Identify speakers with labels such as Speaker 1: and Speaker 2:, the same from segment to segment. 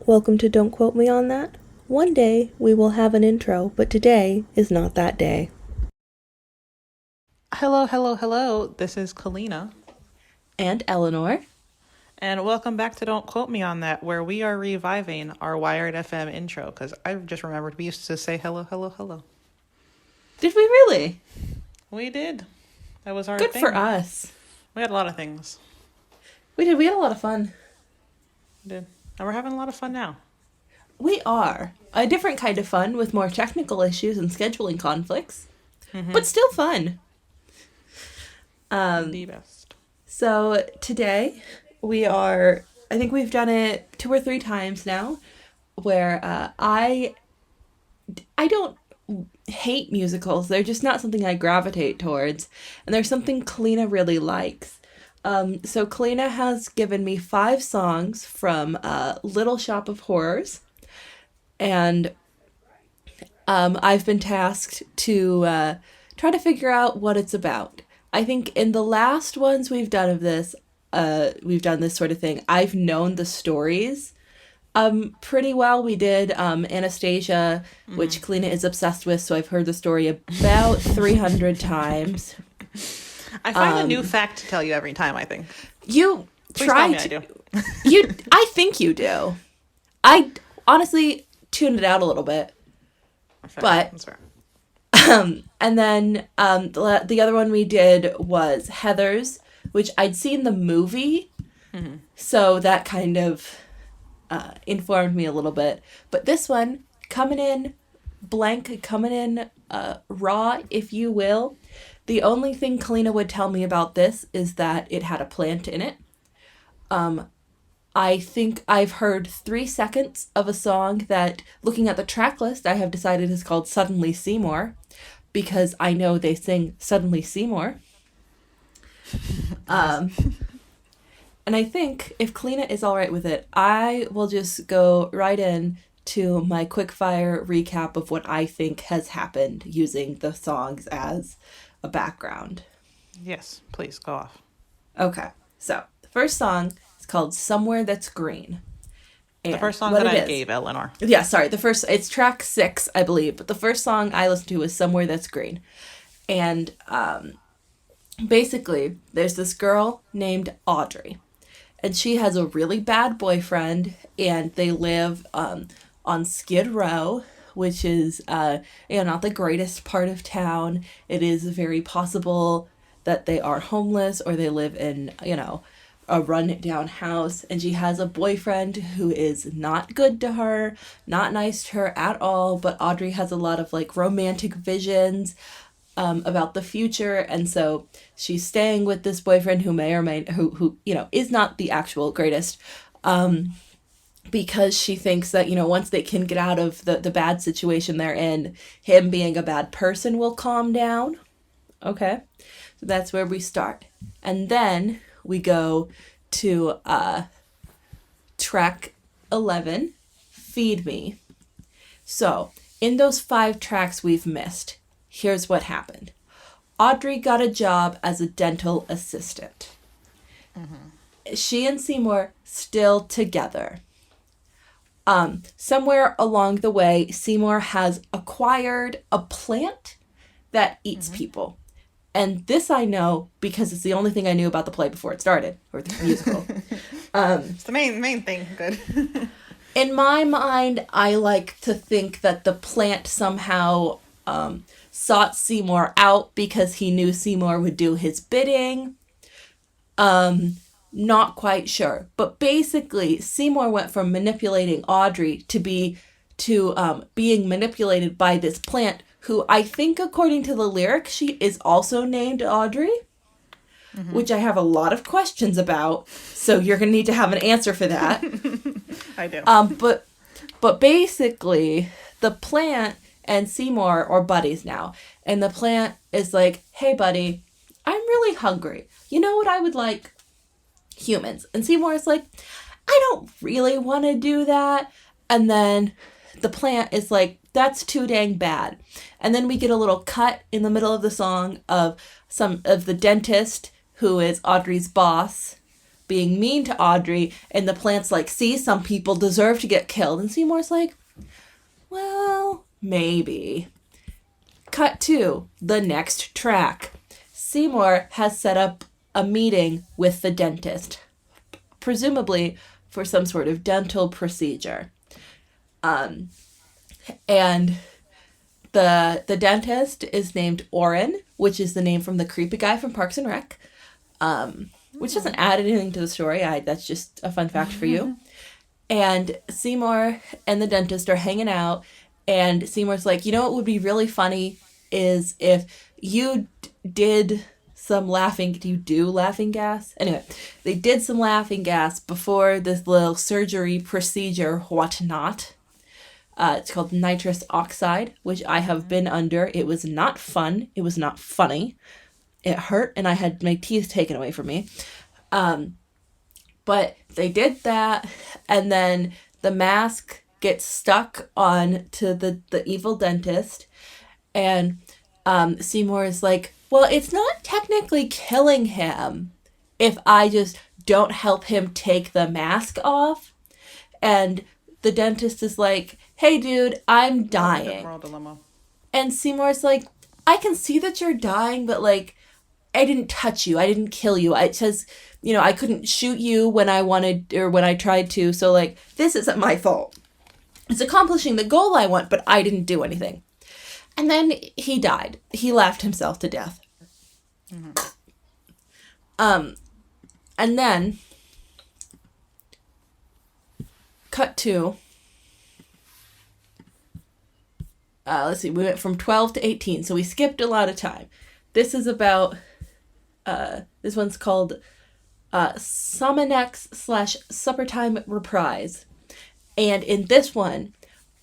Speaker 1: Welcome to Don't Quote Me on That. One day we will have an intro, but today is not that day.
Speaker 2: Hello, hello, hello. This is Kalina.
Speaker 1: And Elanor.
Speaker 2: And welcome back to Don't Quote Me on That, where we are reviving our Wired FM intro, because I've just remembered we used to say hello, hello, hello.
Speaker 1: Did we really?
Speaker 2: We did. That was our
Speaker 1: Good
Speaker 2: thing.
Speaker 1: for us.
Speaker 2: We had a lot of things.
Speaker 1: We did. We had a lot of fun.
Speaker 2: We did. And we're having a lot of fun now.
Speaker 1: We are. A different kind of fun with more technical issues and scheduling conflicts. But still fun.
Speaker 2: The best.
Speaker 1: So today I think we've done it 2 or 3 times now, where I don't hate musicals. They're just not something I gravitate towards. And there's something Kalina really likes. So Kalina has given me 5 songs from Little Shop of Horrors. And I've been tasked to try to figure out what it's about. I think in the last ones we've done of this, we've done this sort of thing. I've known the stories pretty well. We did Anastasia, which Kalina is obsessed with, so I've heard the story about 300 times.
Speaker 2: I find a new fact to tell you every time, I think.
Speaker 1: You
Speaker 2: Please
Speaker 1: try
Speaker 2: tell me
Speaker 1: to.
Speaker 2: I do.
Speaker 1: I think you do. I honestly tuned it out a little bit.
Speaker 2: Fair.
Speaker 1: But
Speaker 2: That's fair.
Speaker 1: and then the other one we did was Heathers, which I'd seen the movie, so that kind of informed me a little bit. But this one, coming in blank, coming in raw, if you will. The only thing Kalina would tell me about this is that it had a plant in it. I think I've heard 3 seconds of a song that, looking at the track list, I have decided is called Suddenly Seymour, because I know they sing Suddenly Seymour. And I think if Kalina is all right with it, I will just go right in to my quickfire recap of what I think has happened using the songs as a background.
Speaker 2: Yes, please, go off.
Speaker 1: Okay, so the first song is called Somewhere That's Green. And
Speaker 2: The first song that I gave, Elanor.
Speaker 1: Yeah, sorry, it's track 6, I believe, but the first song I listened to was Somewhere That's Green. And basically, there's this girl named Audrey, and she has a really bad boyfriend, and they live on Skid Row, which is not the greatest part of town. It is very possible that they are homeless or they live in, a run-down house. And she has a boyfriend who is not good to her, not nice to her at all. But Audrey has a lot of romantic visions about the future, and so she's staying with this boyfriend who may or may who is not the actual greatest. Because she thinks that, once they can get out of the bad situation they're in, him being a bad person will calm down. Okay? So that's where we start. And then we go to track 11, Feed Me. So, in those 5 tracks we've missed, here's what happened. Audrey got a job as a dental assistant. She and Seymour still together. Somewhere along the way, Seymour has acquired a plant that eats people. And this I know because it's the only thing I knew about the play before it started, or the musical.
Speaker 2: It's the main thing. Good.
Speaker 1: In my mind, I like to think that the plant somehow sought Seymour out because he knew Seymour would do his bidding. Not quite sure. But basically, Seymour went from manipulating Audrey to being manipulated by this plant, who I think, according to the lyric sheet, is also named Audrey, which I have a lot of questions about. So you're going to need to have an answer for that.
Speaker 2: I do.
Speaker 1: But basically, the plant and Seymour are buddies now. And the plant is like, hey, buddy, I'm really hungry. You know what I would like? Humans. And Seymour is like, I don't really want to do that. And then the plant is like, that's too dang bad. And then we get a little cut in the middle of the song of some of the dentist, who is Audrey's boss, being mean to Audrey, and the plant's like, see, some people deserve to get killed. And Seymour's like, well, maybe. Cut to the next track. Seymour has set up a meeting with the dentist, presumably for some sort of dental procedure. And the dentist is named Oren, which is the name from the creepy guy from Parks and Rec, which doesn't add anything to the story. That's just a fun fact for you. And Seymour and the dentist are hanging out, and Seymour's like, you know what would be really funny is if you did some laughing. Do you do laughing gas? Anyway, they did some laughing gas before this little surgery procedure, whatnot. It's called nitrous oxide, which I have been under. It was not fun. It was not funny. It hurt, and I had my teeth taken away from me. But they did that, and then the mask gets stuck on to the evil dentist, and Seymour is like, well, it's not technically killing him if I just don't help him take the mask off. And the dentist is like, hey, dude, I'm dying.
Speaker 2: Moral dilemma.
Speaker 1: And Seymour's like, I can see that you're dying, but, like, I didn't touch you. I didn't kill you. It says, you know, I couldn't shoot you when I wanted or when I tried to. So, like, this isn't my fault. It's accomplishing the goal I want, but I didn't do anything. And then he died. He laughed himself to death. Mm-hmm. And then cut to, let's see, we went from 12 to 18, so we skipped a lot of time. This is about, this one's called Somanex / Suppertime Reprise. And in this one,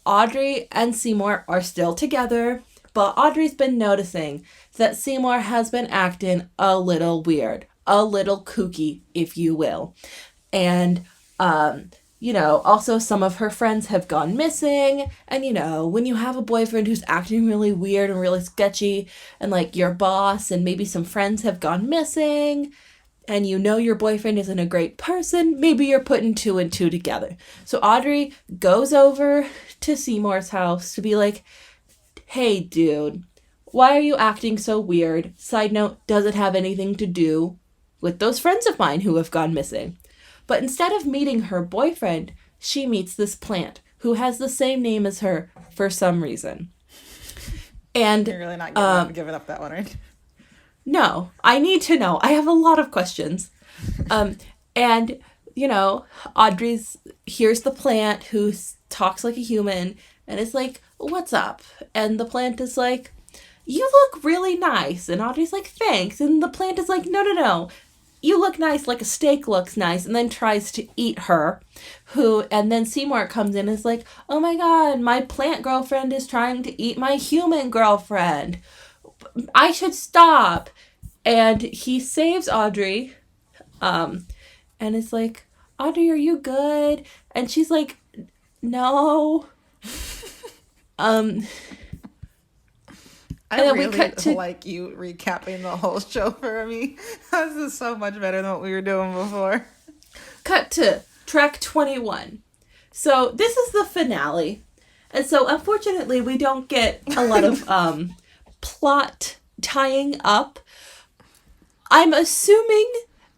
Speaker 1: Audrey and Seymour are still together, but Audrey's been noticing that Seymour has been acting a little weird, a little kooky, if you will. And, you know, also some of her friends have gone missing. And, you know, when you have a boyfriend who's acting really weird and really sketchy, and, like, your boss and maybe some friends have gone missing, and you know your boyfriend isn't a great person, maybe you're putting 2 and 2 together. So Audrey goes over to Seymour's house to be like, hey, dude, why are you acting so weird? Side note, does it have anything to do with those friends of mine who have gone missing? But instead of meeting her boyfriend, she meets this plant who has the same name as her for some reason. And
Speaker 2: You're really not giving up that one, right?
Speaker 1: No, I need to know. I have a lot of questions. And, you know, here's the plant who talks like a human and is like, what's up? And the plant is like, you look really nice. And Audrey's like, thanks. And the plant is like, no. You look nice like a steak looks nice, and then tries to eat her. And then Seymour comes in and is like, oh my God, my plant girlfriend is trying to eat my human girlfriend. I should stop. And he saves Audrey, and is like, Audrey, are you good? And she's like, no.
Speaker 2: I really like you recapping the whole show for me. This is so much better than what we were doing before.
Speaker 1: Cut to track 21. So this is the finale. And so unfortunately we don't get a lot of plot tying up. I'm assuming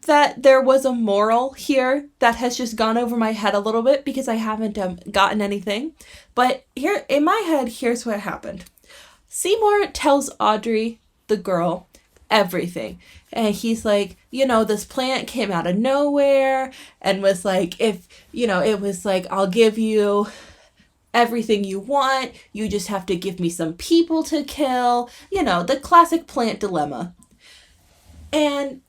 Speaker 1: that there was a moral here that has just gone over my head a little bit because I haven't gotten anything. But here in my head, here's what happened. Seymour tells Audrey, the girl, everything. And he's like, you know, this plant came out of nowhere and was like, it was like, I'll give you everything you want. You just have to give me some people to kill. You know, the classic plant dilemma. And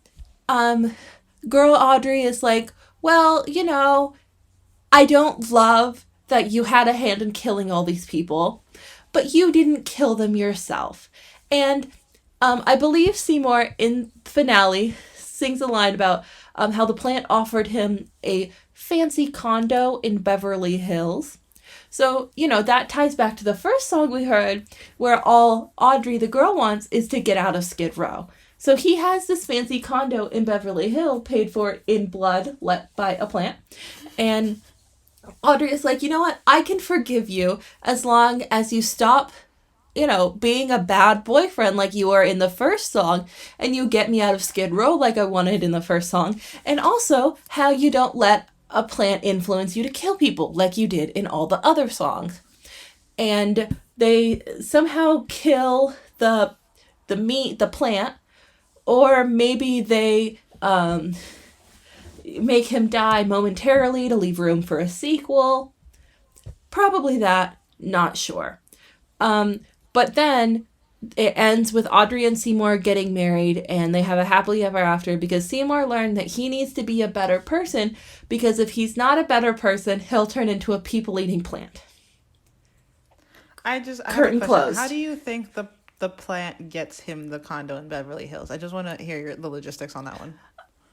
Speaker 1: girl Audrey is like, well, you know, I don't love that you had a hand in killing all these people, but you didn't kill them yourself. And I believe Seymour in finale sings a line about how the plant offered him a fancy condo in Beverly Hills. So, you know, that ties back to the first song we heard, where all Audrey, the girl, wants is to get out of Skid Row. So he has this fancy condo in Beverly Hills paid for in blood let by a plant. And Audrey is like, you know what? I can forgive you as long as you stop, being a bad boyfriend like you were in the first song, and you get me out of Skid Row like I wanted in the first song. And also how you don't let a plant influence you to kill people like you did in all the other songs. And they somehow kill the plant, or maybe they make him die momentarily to leave room for a sequel. Probably that, not sure. But then it ends with Audrey and Seymour getting married, and they have a happily ever after because Seymour learned that he needs to be a better person, because if he's not a better person, he'll turn into a people-eating plant.
Speaker 2: I have a
Speaker 1: Curtain
Speaker 2: question.
Speaker 1: closed.
Speaker 2: How do you think the plant gets him the condo in Beverly Hills? I just want to hear the logistics on that one.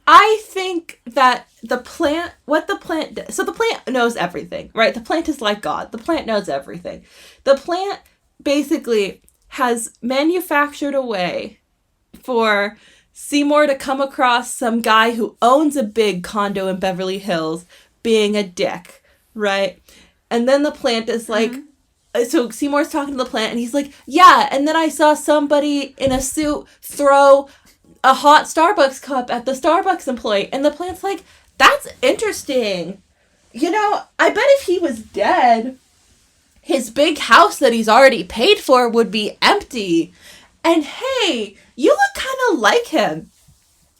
Speaker 1: I think that so the plant knows everything, right? The plant is like God. The plant knows everything. The plant basically has manufactured a way for Seymour to come across some guy who owns a big condo in Beverly Hills being a dick, right? And then the plant is like, so Seymour's talking to the plant and he's like, yeah, and then I saw somebody in a suit throw a hot Starbucks cup at the Starbucks employee. And the plant's like, that's interesting. I bet if he was dead, his big house that he's already paid for would be empty. And hey, you look kind of like him.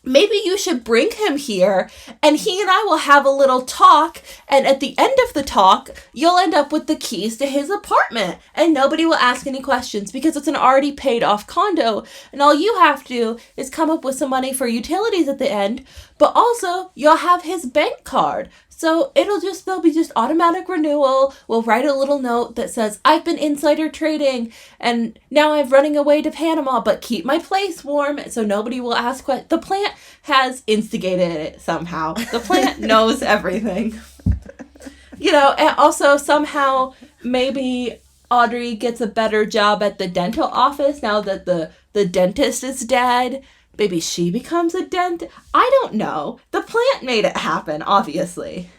Speaker 1: Maybe you should bring him here, and he and I will have a little talk, and at the end of the talk, you'll end up with the keys to his apartment, and nobody will ask any questions because it's an already paid off condo, and all you have to do is come up with some money for utilities at the end, but also you'll have his bank card. So there'll be just automatic renewal. We'll write a little note that says, I've been insider trading and now I'm running away to Panama, but keep my place warm so nobody will ask questions. The plant has instigated it somehow. The plant knows everything. And also somehow maybe Audrey gets a better job at the dental office now that the dentist is dead. Maybe she becomes a dentist. I don't know. The plant made it happen, obviously.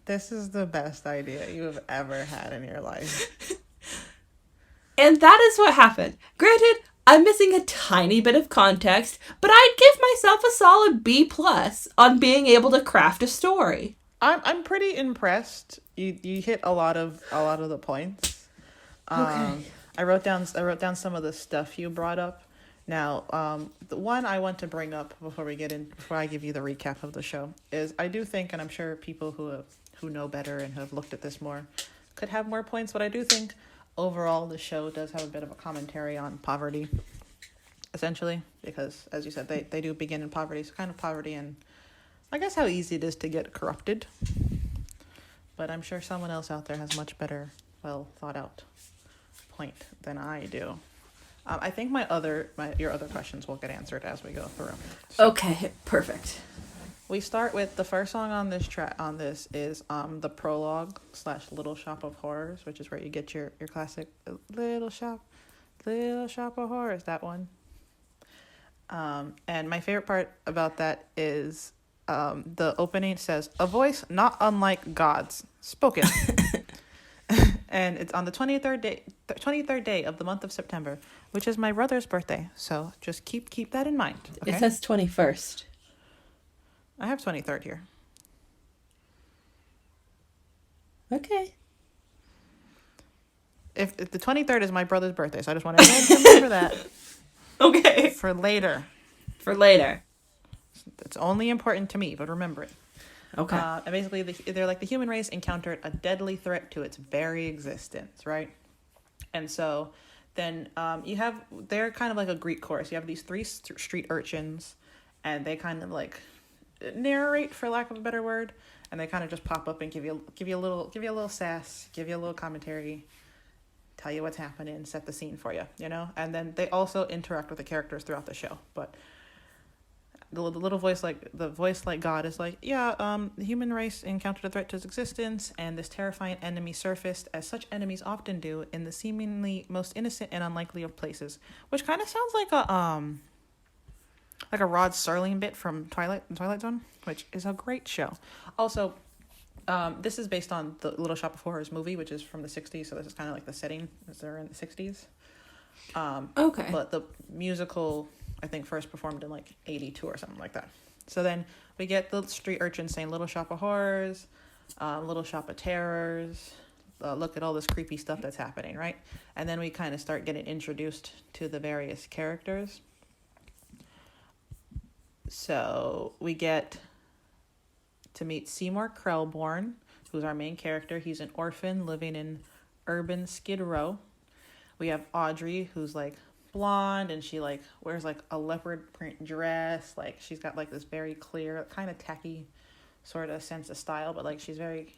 Speaker 2: This is the best idea you have ever had in your life.
Speaker 1: And that is what happened. Granted, I'm missing a tiny bit of context, but I'd give myself a solid B+ on being able to craft a story.
Speaker 2: I'm pretty impressed. You hit a lot of the points.
Speaker 1: Okay.
Speaker 2: I wrote down some of the stuff you brought up. Now, the one I want to bring up before I give you the recap of the show is I do think, and I'm sure people who know better and have looked at this more could have more points, but I do think overall the show does have a bit of a commentary on poverty, essentially, because as you said, they do begin in poverty, so kind of poverty and I guess how easy it is to get corrupted. But I'm sure someone else out there has much better, well thought out point than I do. I think your other questions will get answered as we go through.
Speaker 1: So, okay, perfect.
Speaker 2: We start with the first song on this track. On this is the prologue / Little Shop of Horrors, which is where you get your classic Little Shop of Horrors. That one. And my favorite part about that is the opening says, "A voice not unlike God's spoken." And it's on the 23rd day of the month of September, which is my brother's birthday. So just keep that in mind. Okay?
Speaker 1: It says 21st.
Speaker 2: I have 23rd here.
Speaker 1: Okay.
Speaker 2: If the 23rd is my brother's birthday, so I just want everyone to remember that.
Speaker 1: Okay.
Speaker 2: For later. It's only important to me, but remember it.
Speaker 1: Okay.
Speaker 2: And basically, they're like the human race encountered a deadly threat to its very existence, right? And so then they're kind of like a Greek chorus. You have these three street urchins, and they kind of like narrate, for lack of a better word, and they kind of just pop up and give you a little sass, give you a little commentary, tell you what's happening, set the scene for you, And then they also interact with the characters throughout the show. But the little voice, like the voice like God, is like, yeah, the human race encountered a threat to its existence, and this terrifying enemy surfaced, as such enemies often do, in the seemingly most innocent and unlikely of places. Which kind of sounds like a Rod Serling bit from Twilight Zone, which is a great show. Also, this is based on the Little Shop of Horrors movie, which is from the 60s, so this is kind of like the setting, as they're in the 60s.
Speaker 1: Okay.
Speaker 2: But the musical, I think, first performed in like 82 or something like that. So then we get the street urchins saying Little Shop of Horrors, Little Shop of Terrors, look at all this creepy stuff that's happening, right? And then we kind of start getting introduced to the various characters. So we get to meet Seymour Krelborn, who's our main character. He's an orphan living in urban Skid Row. We have Audrey, who's like blonde, and she like wears like a leopard print dress. Like she's got like this very clear, kind of tacky sort of sense of style, but like she's very,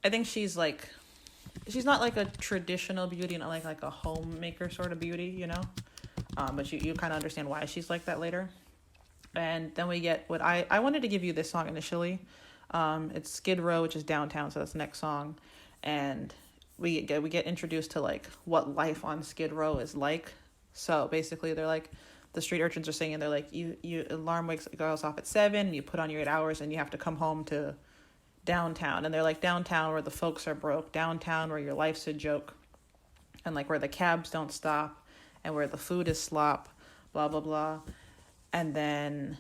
Speaker 2: I think she's not like a traditional beauty, not like a homemaker sort of beauty, you know? But you kind of understand why she's like that later. And then we get what I wanted to give you this song initially. It's Skid Row, which is downtown, so that's the next song. And we get introduced to like what life on Skid Row is like. So basically they're like, the street urchins are singing, they're like, you alarm goes off at 7, you put on your 8 hours, and you have to come home to downtown. And they're like, downtown where the folks are broke, downtown where your life's a joke, and like where the cabs don't stop, and where the food is slop, blah blah blah. And then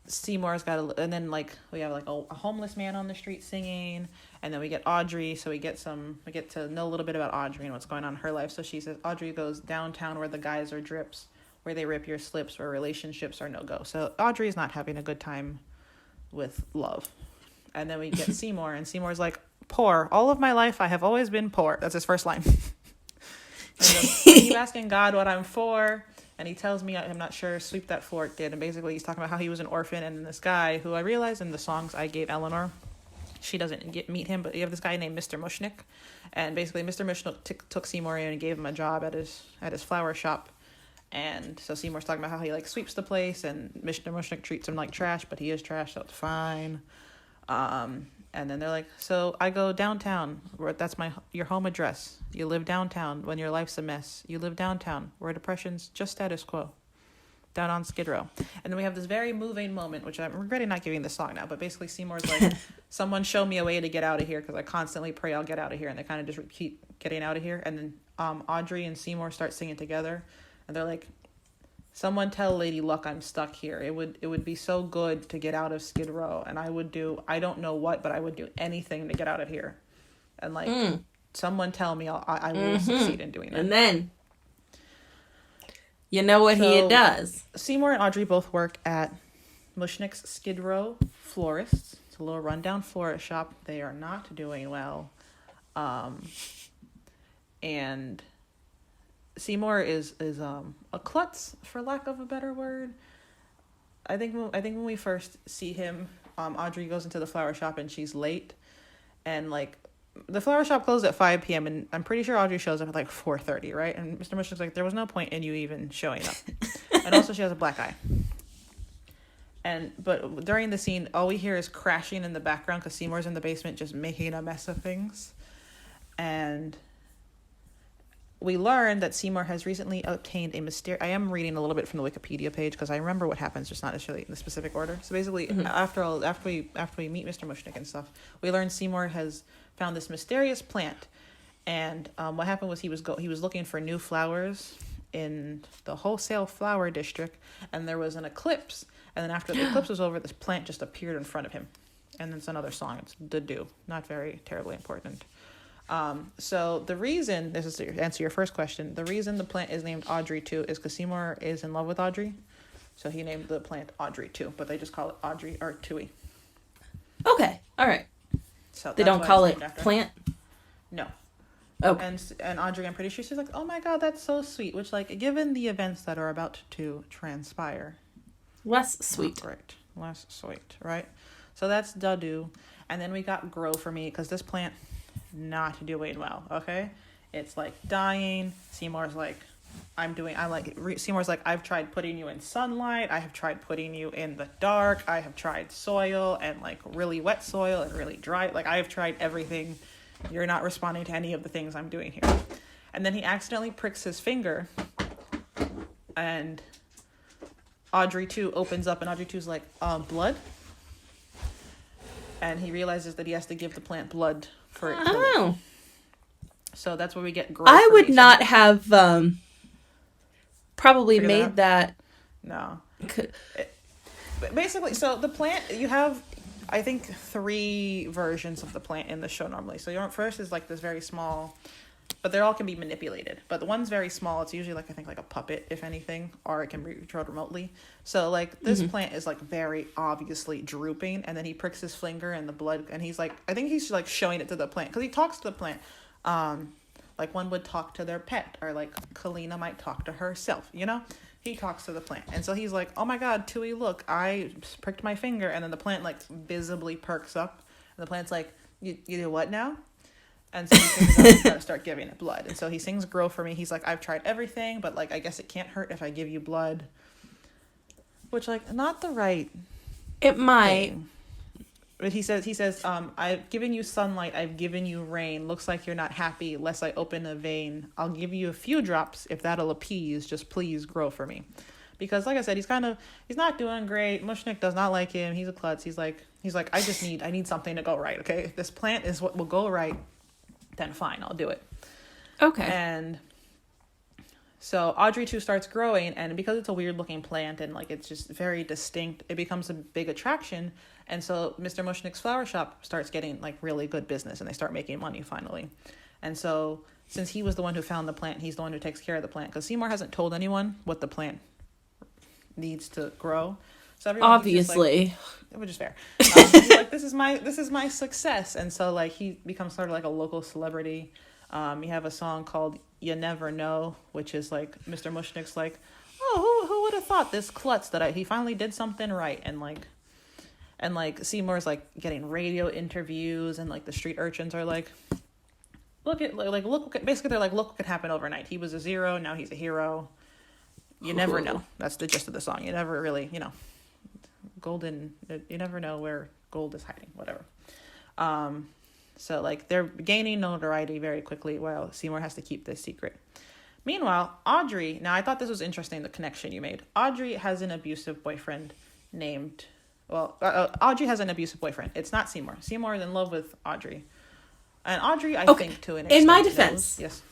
Speaker 2: Seymour's and then like we have like a homeless man on the street singing, and then we get Audrey, so we get to know a little bit about Audrey and what's going on in her life. So she says Audrey goes downtown where the guys are drips, where they rip your slips, where relationships are no go. So Audrey's not having a good time with love. And then we get Seymour, and Seymour's like, poor, all of my life I have always been poor. That's his first line. I keep asking God what I'm for, and he tells me I'm not sure, sweep that fork did. And basically he's talking about how he was an orphan, and this guy who I realized in the songs I gave Elanor, she doesn't meet him, but you have this guy named Mr. Mushnick, and basically Mr. Mushnick took Seymour in and gave him a job at his flower shop. And so Seymour's talking about how he like sweeps the place, and Mr. Mushnick treats him like trash, but he is trash, so it's fine. And then they're like, so I go downtown, where that's your home address. You live downtown when your life's a mess. You live downtown where depression's just status quo. Down on Skid Row. And then we have this very moving moment, which I'm regretting not giving this song now, but basically Seymour's like, someone show me a way to get out of here, because I constantly pray I'll get out of here, and they kind of just repeat getting out of here. And then Audrey and Seymour start singing together, and they're like, someone tell Lady Luck I'm stuck here. It would be so good to get out of Skid Row, and I don't know what, but I would do anything to get out of here. And like, someone tell me I will succeed in doing that.
Speaker 1: And then, you know what he does.
Speaker 2: Seymour and Audrey both work at Mushnick's Skid Row Florists. It's a little rundown florist shop. They are not doing well. And Seymour is a klutz, for lack of a better word. I think when we first see him, Audrey goes into the flower shop and she's late, and like the flower shop closed at 5 p.m. and I'm pretty sure Audrey shows up at like 4:30, right? And Mr. Mushnick's like, there was no point in you even showing up. And also she has a black eye. But during the scene, all we hear is crashing in the background because Seymour's in the basement just making a mess of things. And we learn that Seymour has recently obtained a mysterious... I am reading a little bit from the Wikipedia page because I remember what happens, just not necessarily in the specific order. So basically, after we meet Mr. Mushnick and stuff, we learn Seymour has found this mysterious plant. And what happened was he was looking for new flowers in the wholesale flower district, and there was an eclipse. And then after the eclipse was over, this plant just appeared in front of him. And it's another song. It's The Do. Not very terribly important. So the reason, this is to answer your first question, the reason the plant is named Audrey 2 is because Seymour is in love with Audrey. So he named the plant Audrey 2, but they just call it Audrey or Tui.
Speaker 1: Okay, all right.
Speaker 2: So
Speaker 1: they don't call it plant?
Speaker 2: No.
Speaker 1: Okay.
Speaker 2: And Audrey, I'm pretty sure she's like, oh my God, that's so sweet. Which, like, given the events that are about to transpire.
Speaker 1: Less sweet.
Speaker 2: Great. Less sweet, right? So that's Dadu. And then we got Grow for me, because this plant... not doing well, okay? It's like dying. Seymour's like, Seymour's like, I've tried putting you in sunlight, I have tried putting you in the dark, I have tried soil and like really wet soil and really dry, like I have tried everything, you're not responding to any of the things I'm doing here. And then he accidentally pricks his finger, and Audrey 2 opens up, and Audrey 2's like, blood? And he realizes that he has to give the plant blood for it to live. So that's where we get growth.
Speaker 1: I would not have probably made that.
Speaker 2: No. Basically, so the plant, you have, I think, 3 versions of the plant in the show normally. So your first is like this very small, but they all can be manipulated. But the one's very small. It's usually like, I think, like a puppet, if anything, or it can be controlled remotely. So like this plant is like very obviously drooping, and then he pricks his finger and the blood, and he's like, I think he's like showing it to the plant because he talks to the plant. Like one would talk to their pet, or like Kalina might talk to herself, you know? He talks to the plant. And so he's like, oh my God, Tui, look, I pricked my finger. And then the plant like visibly perks up. And the plant's like, you do what now? And so he figures out he's got to start giving it blood. And so he sings Grow For Me. He's like, I've tried everything, but like, I guess it can't hurt if I give you blood. Which like, not the right
Speaker 1: It might.
Speaker 2: thing. But he says, I've given you sunlight, I've given you rain. Looks like you're not happy, lest I open a vein. I'll give you a few drops, if that'll appease, just please grow for me. Because like I said, he's not doing great. Mushnik does not like him. He's a klutz. He's like, I need something to go right, okay? If this plant is what will go right, then fine, I'll do it.
Speaker 1: Okay.
Speaker 2: And so Audrey 2 starts growing, and because it's a weird looking plant and like it's just very distinct, it becomes a big attraction. And so Mr. Mushnik's flower shop starts getting like really good business, and they start making money finally. And so since he was the one who found the plant, he's the one who takes care of the plant, because Seymour hasn't told anyone what the plant needs to grow. So everyone,
Speaker 1: obviously,
Speaker 2: which is fair. He's like, this is my success. And so like he becomes sort of like a local celebrity. You have a song called You Never Know, which is like Mr. Mushnik's like, oh, who would have thought this klutz that he finally did something right. And like Seymour's like getting radio interviews, and like the street urchins are like, look, basically they're like, look what could happen overnight. He was a 0, now he's a hero. You never know. That's the gist of the song. You never really, you never know where gold is hiding, whatever. So like they're gaining notoriety very quickly while Seymour has to keep this secret. Meanwhile, Audrey, now I thought this was interesting, the connection you made. Audrey has an abusive boyfriend Audrey has an abusive boyfriend. It's not Seymour. Seymour is in love with Audrey. And Audrey, I think, to an extent,
Speaker 1: in my defense,
Speaker 2: yes.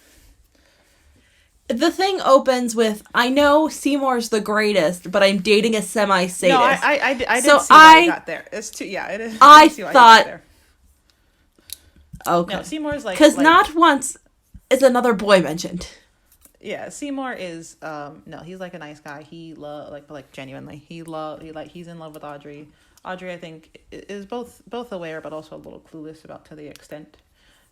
Speaker 1: The thing opens with, I know Seymour's the greatest, but I'm dating a semi-sadist.
Speaker 2: No, I didn't
Speaker 1: so
Speaker 2: see why you got there. It's too, yeah, it is.
Speaker 1: I
Speaker 2: see why
Speaker 1: thought,
Speaker 2: you got there.
Speaker 1: Okay.
Speaker 2: No, Seymour's like...
Speaker 1: Because not once is another boy mentioned.
Speaker 2: Yeah, Seymour is, no, he's like a nice guy. He genuinely, he's in love with Audrey. Audrey, I think, is both aware, but also a little clueless about to the extent,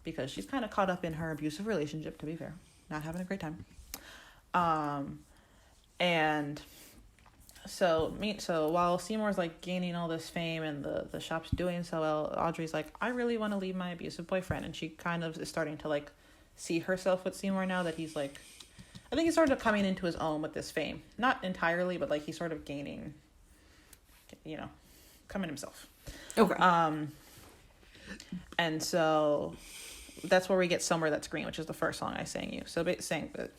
Speaker 2: because she's kind of caught up in her abusive relationship, to be fair. Not having a great time. And so while Seymour's like gaining all this fame and the shop's doing so well, Audrey's like, I really want to leave my abusive boyfriend. And she kind of is starting to like see herself with Seymour now that he's like, I think he's sort of coming into his own with this fame. Not entirely, but like he's sort of gaining, coming himself.
Speaker 1: Okay.
Speaker 2: And so that's where we get Somewhere That's Green, which is the first song I sang you. So saying the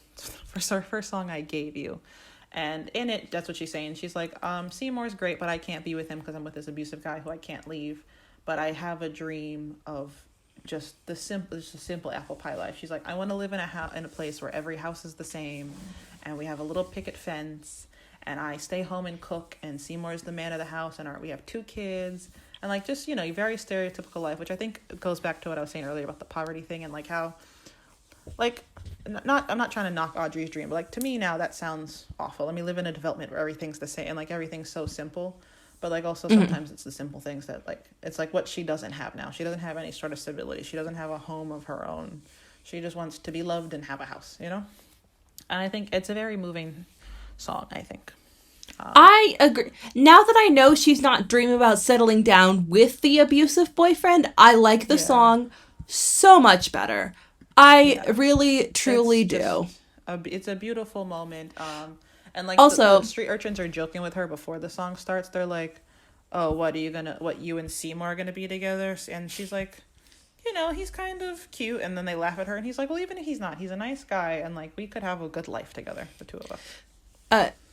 Speaker 2: first song I gave you. And in it, that's what she's saying. She's like, Seymour's great, but I can't be with him because I'm with this abusive guy who I can't leave. But I have a dream of just a simple apple pie life. She's like, I want to live in a place where every house is the same, and we have a little picket fence, and I stay home and cook, and Seymour's the man of the house, and we have 2 kids, and like just very stereotypical life, which I think goes back to what I was saying earlier about the poverty thing, and like how, like, I'm not trying to knock Audrey's dream, but like to me now that sounds awful. Let me live in a development where everything's the same, and like everything's so simple. But like also sometimes it's the simple things that like, it's like what she doesn't have now. She doesn't have any sort of stability. She doesn't have a home of her own. She just wants to be loved and have a house, And I think it's a very moving song, I think.
Speaker 1: I agree. Now that I know she's not dreaming about settling down with the abusive boyfriend, I like the song so much better. I really, truly do.
Speaker 2: It's a beautiful moment. And like the
Speaker 1: Also,
Speaker 2: street urchins are joking with her before the song starts. They're like, "Oh, what you and Seymour are gonna be together?" And she's like, he's kind of cute. And then they laugh at her, and he's like, "Well, even if he's not, he's a nice guy, and like we could have a good life together, the two of us."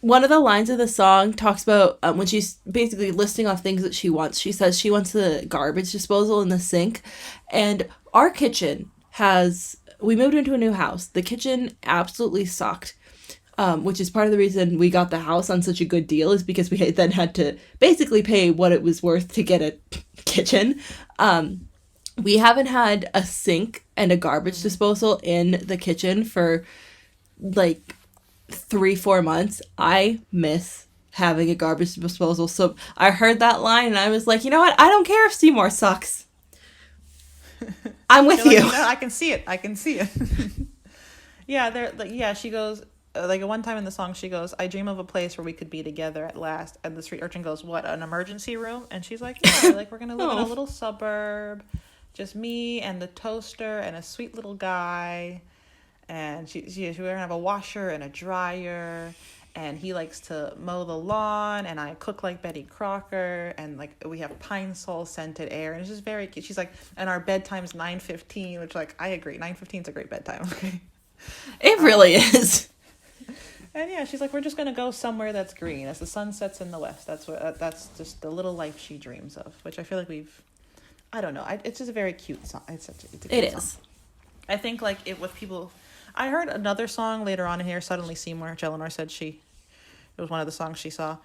Speaker 1: one of the lines of the song talks about when she's basically listing off things that she wants. She says she wants the garbage disposal in the sink. And our kitchen we moved into a new house. The kitchen absolutely sucked. Which is part of the reason we got the house on such a good deal, is because we then had to basically pay what it was worth to get a kitchen. We haven't had a sink and a garbage disposal in the kitchen for like 3-4 months. I miss having a garbage disposal. So I heard that line and I was like, you know what? I don't care if Seymour sucks. I'm with you.
Speaker 2: Like, I can see it. I can see it. Yeah, she goes, like one time in the song, she goes, "I dream of a place where we could be together at last." And the street urchin goes, "What, an emergency room?" And she's like, "Yeah, like we're going to live in a little suburb, just me and the toaster and a sweet little guy. And we're going to have a washer and a dryer. And he likes to mow the lawn, and I cook like Betty Crocker, and like we have pine sol scented air, and it's just very cute." She's like, "And our bedtime's 9:15," which like I agree, 9:15 is a great bedtime. Okay,
Speaker 1: It really is.
Speaker 2: and yeah, she's like, "We're just gonna go somewhere that's green as the sun sets in the west." That's just the little life she dreams of, which I feel like I don't know, it's just a very cute song. It's a cute song. I think like it with people. I heard another song later on in here, "Suddenly Seymour," which Elanor said it was one of the songs she saw.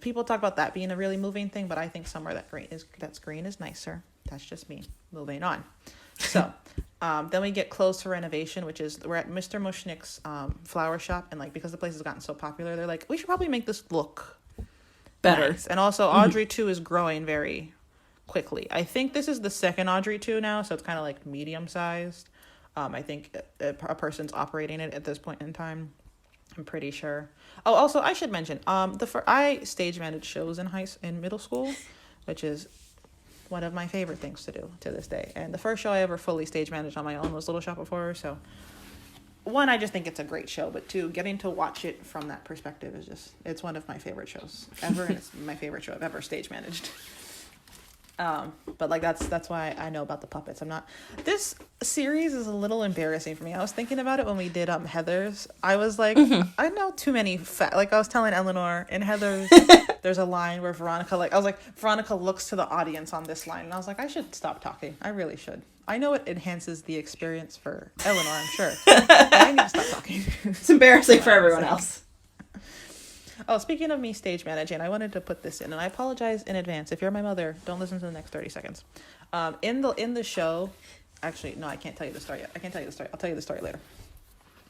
Speaker 2: People talk about that being a really moving thing, but I think "Somewhere That's Green" is nicer. That's just me. Moving on. So, then we get "Closed for Renovation," which is we're at Mr. Mushnick's flower shop, and like because the place has gotten so popular, they're like, we should probably make this look
Speaker 1: Better.
Speaker 2: nice. And also, Audrey 2 is growing very quickly. I think this is the second Audrey 2 now, so it's kind of like medium sized. I think a person's operating it at this point in time. I'm pretty sure. Oh, also I should mention, I stage managed shows in middle school, which is one of my favorite things to do to this day. And the first show I ever fully stage managed on my own was Little Shop of Horrors. So, one, I just think it's a great show, but two, getting to watch it from that perspective it's one of my favorite shows ever, and it's my favorite show I've ever stage managed. But like that's why I know about the puppets. This series is a little embarrassing for me. I was thinking about it when we did Heathers. I was like, I know too many like I was telling Elanor in Heathers, there's a line where Veronica looks to the audience on this line, and I was like, I should stop talking. I really should. I know it enhances the experience for Elanor, I'm sure. But I need to stop talking.
Speaker 1: It's embarrassing for everyone else.
Speaker 2: Oh, speaking of me stage managing, I wanted to put this in, and I apologize in advance. If you're my mother, don't listen to the next 30 seconds. In the show, actually, no, I can't tell you the story yet. I can't tell you the story. I'll tell you the story later.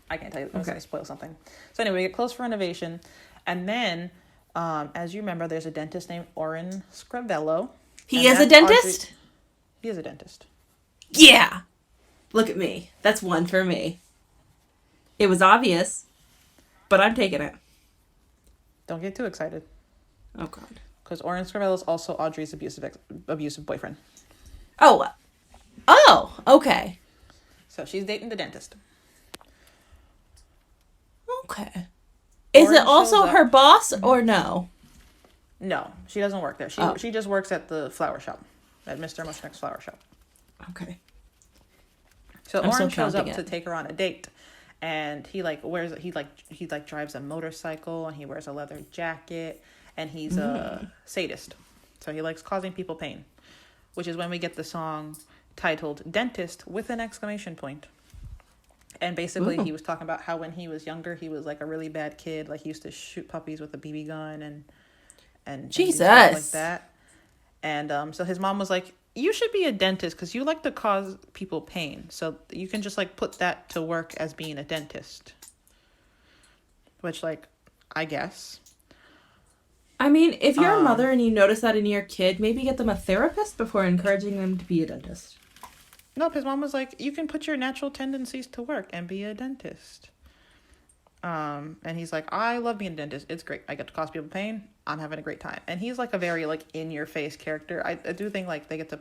Speaker 2: I can't tell you. I'm going to spoil something. So anyway, we get close for renovation, and then, as you remember, there's a dentist named Oren Scrivello.
Speaker 1: He is a dentist?
Speaker 2: He is a dentist.
Speaker 1: Yeah. Look at me. That's one for me. It was obvious, but I'm taking it.
Speaker 2: Don't get too excited.
Speaker 1: Oh, God.
Speaker 2: Because Oren Scrivello is also Audrey's abusive boyfriend.
Speaker 1: Oh, okay.
Speaker 2: So she's dating the dentist.
Speaker 1: Okay. Is
Speaker 2: Oren
Speaker 1: it also her boss or no?
Speaker 2: No, she doesn't work there. She just works at the flower shop, at Mr. Mushnick's flower shop.
Speaker 1: Okay.
Speaker 2: So Oren shows up to take her on a date, and he drives a motorcycle, and he wears a leather jacket, and he's a sadist. So he likes causing people pain, which is when we get the song titled "Dentist" with an exclamation point. And basically, he was talking about how when he was younger, he was like a really bad kid. Like he used to shoot puppies with a BB gun and
Speaker 1: Jesus,
Speaker 2: stuff like that. And so his mom was like, "You should be a dentist because you like to cause people pain. So you can just like put that to work as being a dentist." Which, like, I guess.
Speaker 1: I mean, if you're a mother and you notice that in your kid, maybe get them a therapist before encouraging them to be a dentist.
Speaker 2: Nope, his mom was like, "You can put your natural tendencies to work and be a dentist." And he's like, "I love being a dentist. It's great. I get to cause people pain. I'm having a great time." And he's like a very like in your face character. I do think like they get to.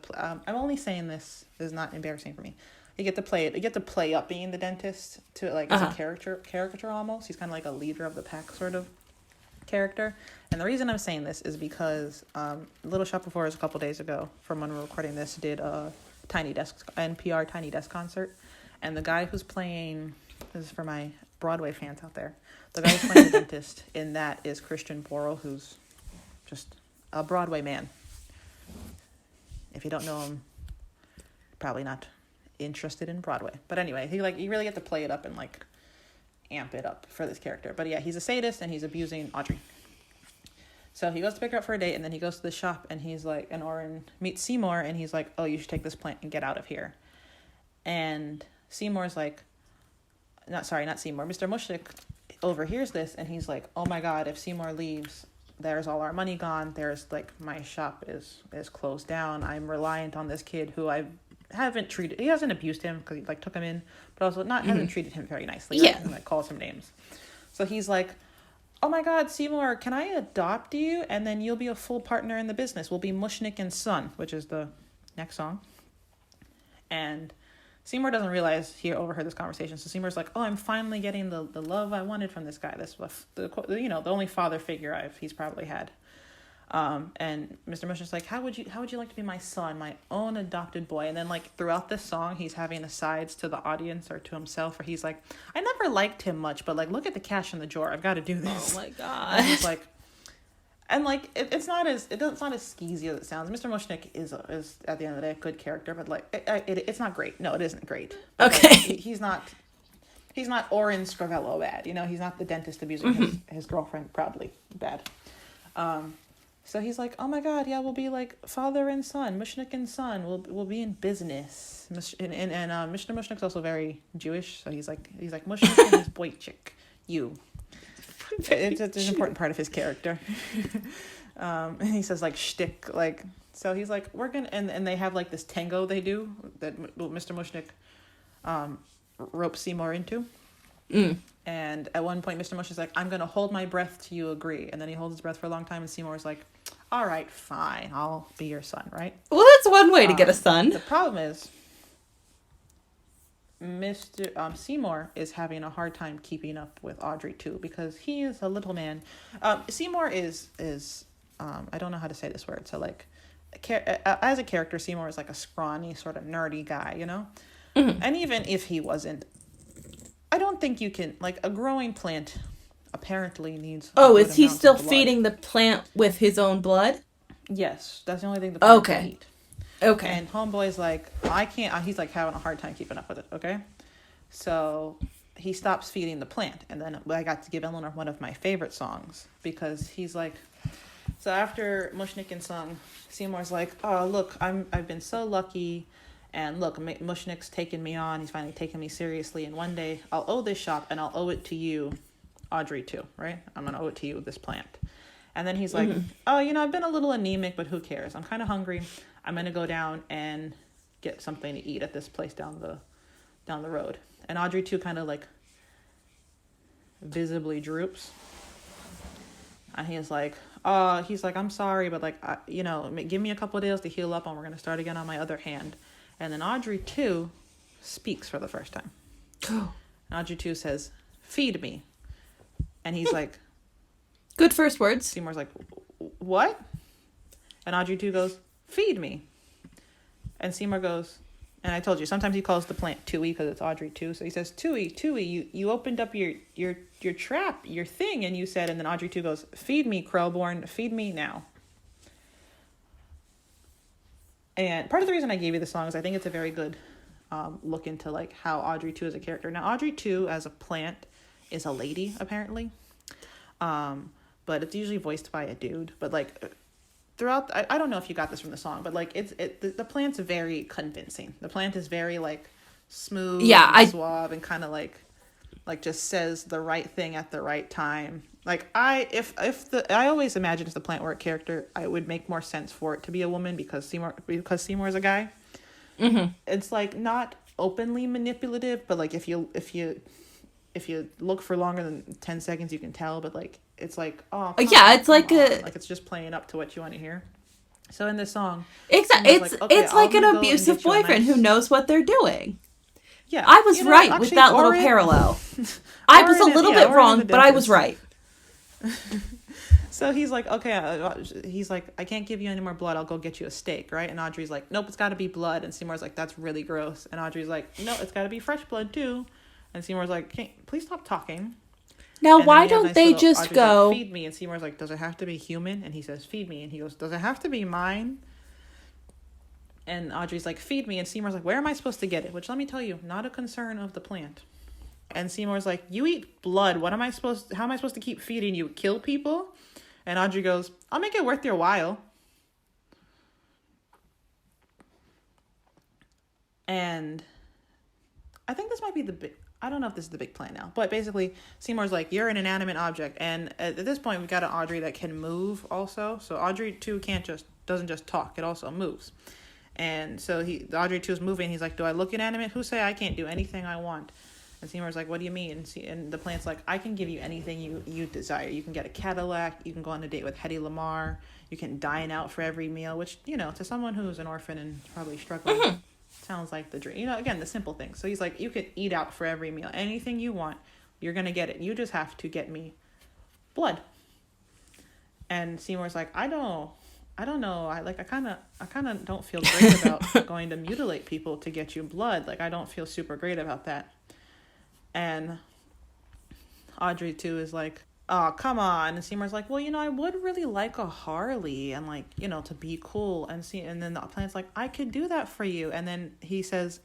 Speaker 2: I'm only saying this is not embarrassing for me. You get to play it. You get to play up being the dentist to like as a caricature almost. He's kind of like a leader of the pack sort of character. And the reason I'm saying this is because Little Shop of Horrors a couple days ago, from when we're recording this, did a NPR Tiny Desk concert, and the guy who's playing, this is for my Broadway fans out there, the guy who's playing the dentist in that is Christian Borle, who's just a Broadway man. If you don't know him, probably not interested in Broadway. But anyway, you really get to play it up and like amp it up for this character. But yeah, he's a sadist and he's abusing Audrey. So he goes to pick her up for a date, and then he goes to the shop, and he's like, and Oren meets Seymour, and he's like, oh, you should take this plant and get out of here. And Seymour's like, not Seymour, Mr. Mushnik overhears this, and he's like, oh my God, if Seymour leaves, there's all our money gone. There's like, my shop is closed down. I'm reliant on this kid who he hasn't abused him because he like took him in, but also hasn't treated him very nicely. Right? And like calls him names. So he's like, oh my God, Seymour, can I adopt you? And then you'll be a full partner in the business. We'll be Mushnik and Son, which is the next song. And Seymour doesn't realize he overheard this conversation. So Seymour's like, oh, I'm finally getting the love I wanted from this guy. The only father figure he's probably had. And Mr. Mushnik's like, how would you like to be my son, my own adopted boy? And then like throughout this song, he's having asides to the audience or to himself, where he's like, I never liked him much, but like, look at the cash in the drawer. I've got to do this.
Speaker 1: Oh my God.
Speaker 2: And he's like, and like, it's not as skeezy as it sounds. Mr. Mushnik is at the end of the day a good character, but like, it's not great. No, it isn't great.
Speaker 1: Okay.
Speaker 2: Like, he's not Oren Scrivello bad. You know, he's not the dentist abusing his girlfriend proudly bad. So he's like, oh my God, yeah, we'll be like father and son, Mushnik and Son. We'll be in business. And Mr. Mushnik's also very Jewish, so he's like Mushnik and his boy chick, you. It's an important part of his character. And he says like shtick, like, so he's like, we're gonna, and they have like this tango they do that Mr. Mushnik ropes Seymour into. And at one point, Mr. Mushnik's like, I'm gonna hold my breath till you agree. And then he holds his breath for a long time, and Seymour's like, all right, fine, I'll be your son, right?
Speaker 1: Well, that's one way to get a son.
Speaker 2: The problem is, Mr. Seymour is having a hard time keeping up with Audrey too, because he is a little man. Seymour is I don't know how to say this word. So like, as a character, Seymour is like a scrawny, sort of nerdy guy, you know. And even if he wasn't, I don't think you can, like, a growing plant apparently needs.
Speaker 1: Oh, is he still feeding the plant with his own blood?
Speaker 2: Yes, that's the only thing the plant can eat.
Speaker 1: Okay.
Speaker 2: And Homeboy's like, I can't, he's like having a hard time keeping up with it, okay? So he stops feeding the plant. And then I got to give Elanor one of my favorite songs, because he's like, so after Mushnik and Son, Seymour's like, oh, look, I've been so lucky. And look, Mushnik's taken me on. He's finally taken me seriously. And one day I'll owe this shop, and I'll owe it to you, Audrey, too, right? I'm going to owe it to you, this plant. And then he's like, oh, I've been a little anemic, but who cares? I'm kind of hungry. I'm going to go down and get something to eat at this place down the road. And Audrey, too, kind of like visibly droops. And he's like, I'm sorry, but like, give me a couple of days to heal up, and we're going to start again on my other hand. And then Audrey 2 speaks for the first time. And Audrey 2 says, feed me. And he's like...
Speaker 1: Good first words.
Speaker 2: Seymour's like, what? And Audrey 2 goes, feed me. And Seymour goes... And I told you, sometimes he calls the plant Tui because it's Audrey 2. So he says, Tui, you opened up your trap, your thing. And you said... And then Audrey 2 goes, feed me, Krellborn. Feed me now. And part of the reason I gave you the song is I think it's a very good look into like how Audrey 2 is a character. Now, Audrey 2 as a plant is a lady, apparently. But it's usually voiced by a dude. But like throughout, I don't know if you got this from the song, but like the plant's very convincing. The plant is very like smooth, and suave, and kind of like just says the right thing at the right time. Like I always imagine if the plant were a character, I would make more sense for it to be a woman because Seymour is a guy. It's like not openly manipulative, but like if you look for longer than 10 seconds, you can tell. But like it's like, oh yeah, it's like like it's just playing up to what you want to hear. So in this song,
Speaker 1: it's like an abusive boyfriend who knows what they're doing.
Speaker 2: Yeah,
Speaker 1: I was right with
Speaker 2: actually,
Speaker 1: that little
Speaker 2: Oren,
Speaker 1: parallel. I was a little bit
Speaker 2: Oren and
Speaker 1: wrong,
Speaker 2: the
Speaker 1: but I was
Speaker 2: dentist.
Speaker 1: right.
Speaker 2: So he's like, okay, he's like, I can't give you any more blood. I'll go get you a steak, right? And Audrey's like, nope, it's got to be blood. And Seymour's like, that's really gross. And Audrey's like, no, it's got to be fresh blood too. And Seymour's like, please stop talking.
Speaker 1: Now,
Speaker 2: And then
Speaker 1: why
Speaker 2: we have
Speaker 1: don't
Speaker 2: nice
Speaker 1: they
Speaker 2: little,
Speaker 1: just
Speaker 2: Audrey's like,
Speaker 1: go,
Speaker 2: feed me. And Seymour's like, does it have to be human? And he says, feed me. And he goes, does it have to be mine? And Audrey's like, feed me. And Seymour's like, where am I supposed to get it? Which, let me tell you, not a concern of the plant. And Seymour's like, you eat blood. How am I supposed to keep feeding you? Kill people? And Audrey goes, I'll make it worth your while. And I think this might be I don't know if this is the big plan now, but basically Seymour's like, you're an inanimate object. And at this point, we've got an Audrey that can move also. So Audrey 2 doesn't just talk, it also moves. And so Audrey 2 is moving. He's like, do I look inanimate? Who say I can't do anything I want? And Seymour's like, what do you mean? And the plant's like, I can give you anything you desire. You can get a Cadillac. You can go on a date with Hedy Lamarr. You can dine out for every meal, which, to someone who's an orphan and probably struggling, sounds like the dream. Again, the simple things. So he's like, you could eat out for every meal. Anything you want, you're going to get it. You just have to get me blood. And Seymour's like, I don't know. I kind of don't feel great about going to mutilate people to get you blood. Like, I don't feel super great about that. And Audrey 2 is like, oh, come on. And Seymour's like, well, I would really like a Harley and to be cool. And then the plant's like, I could do that for you. And then he says,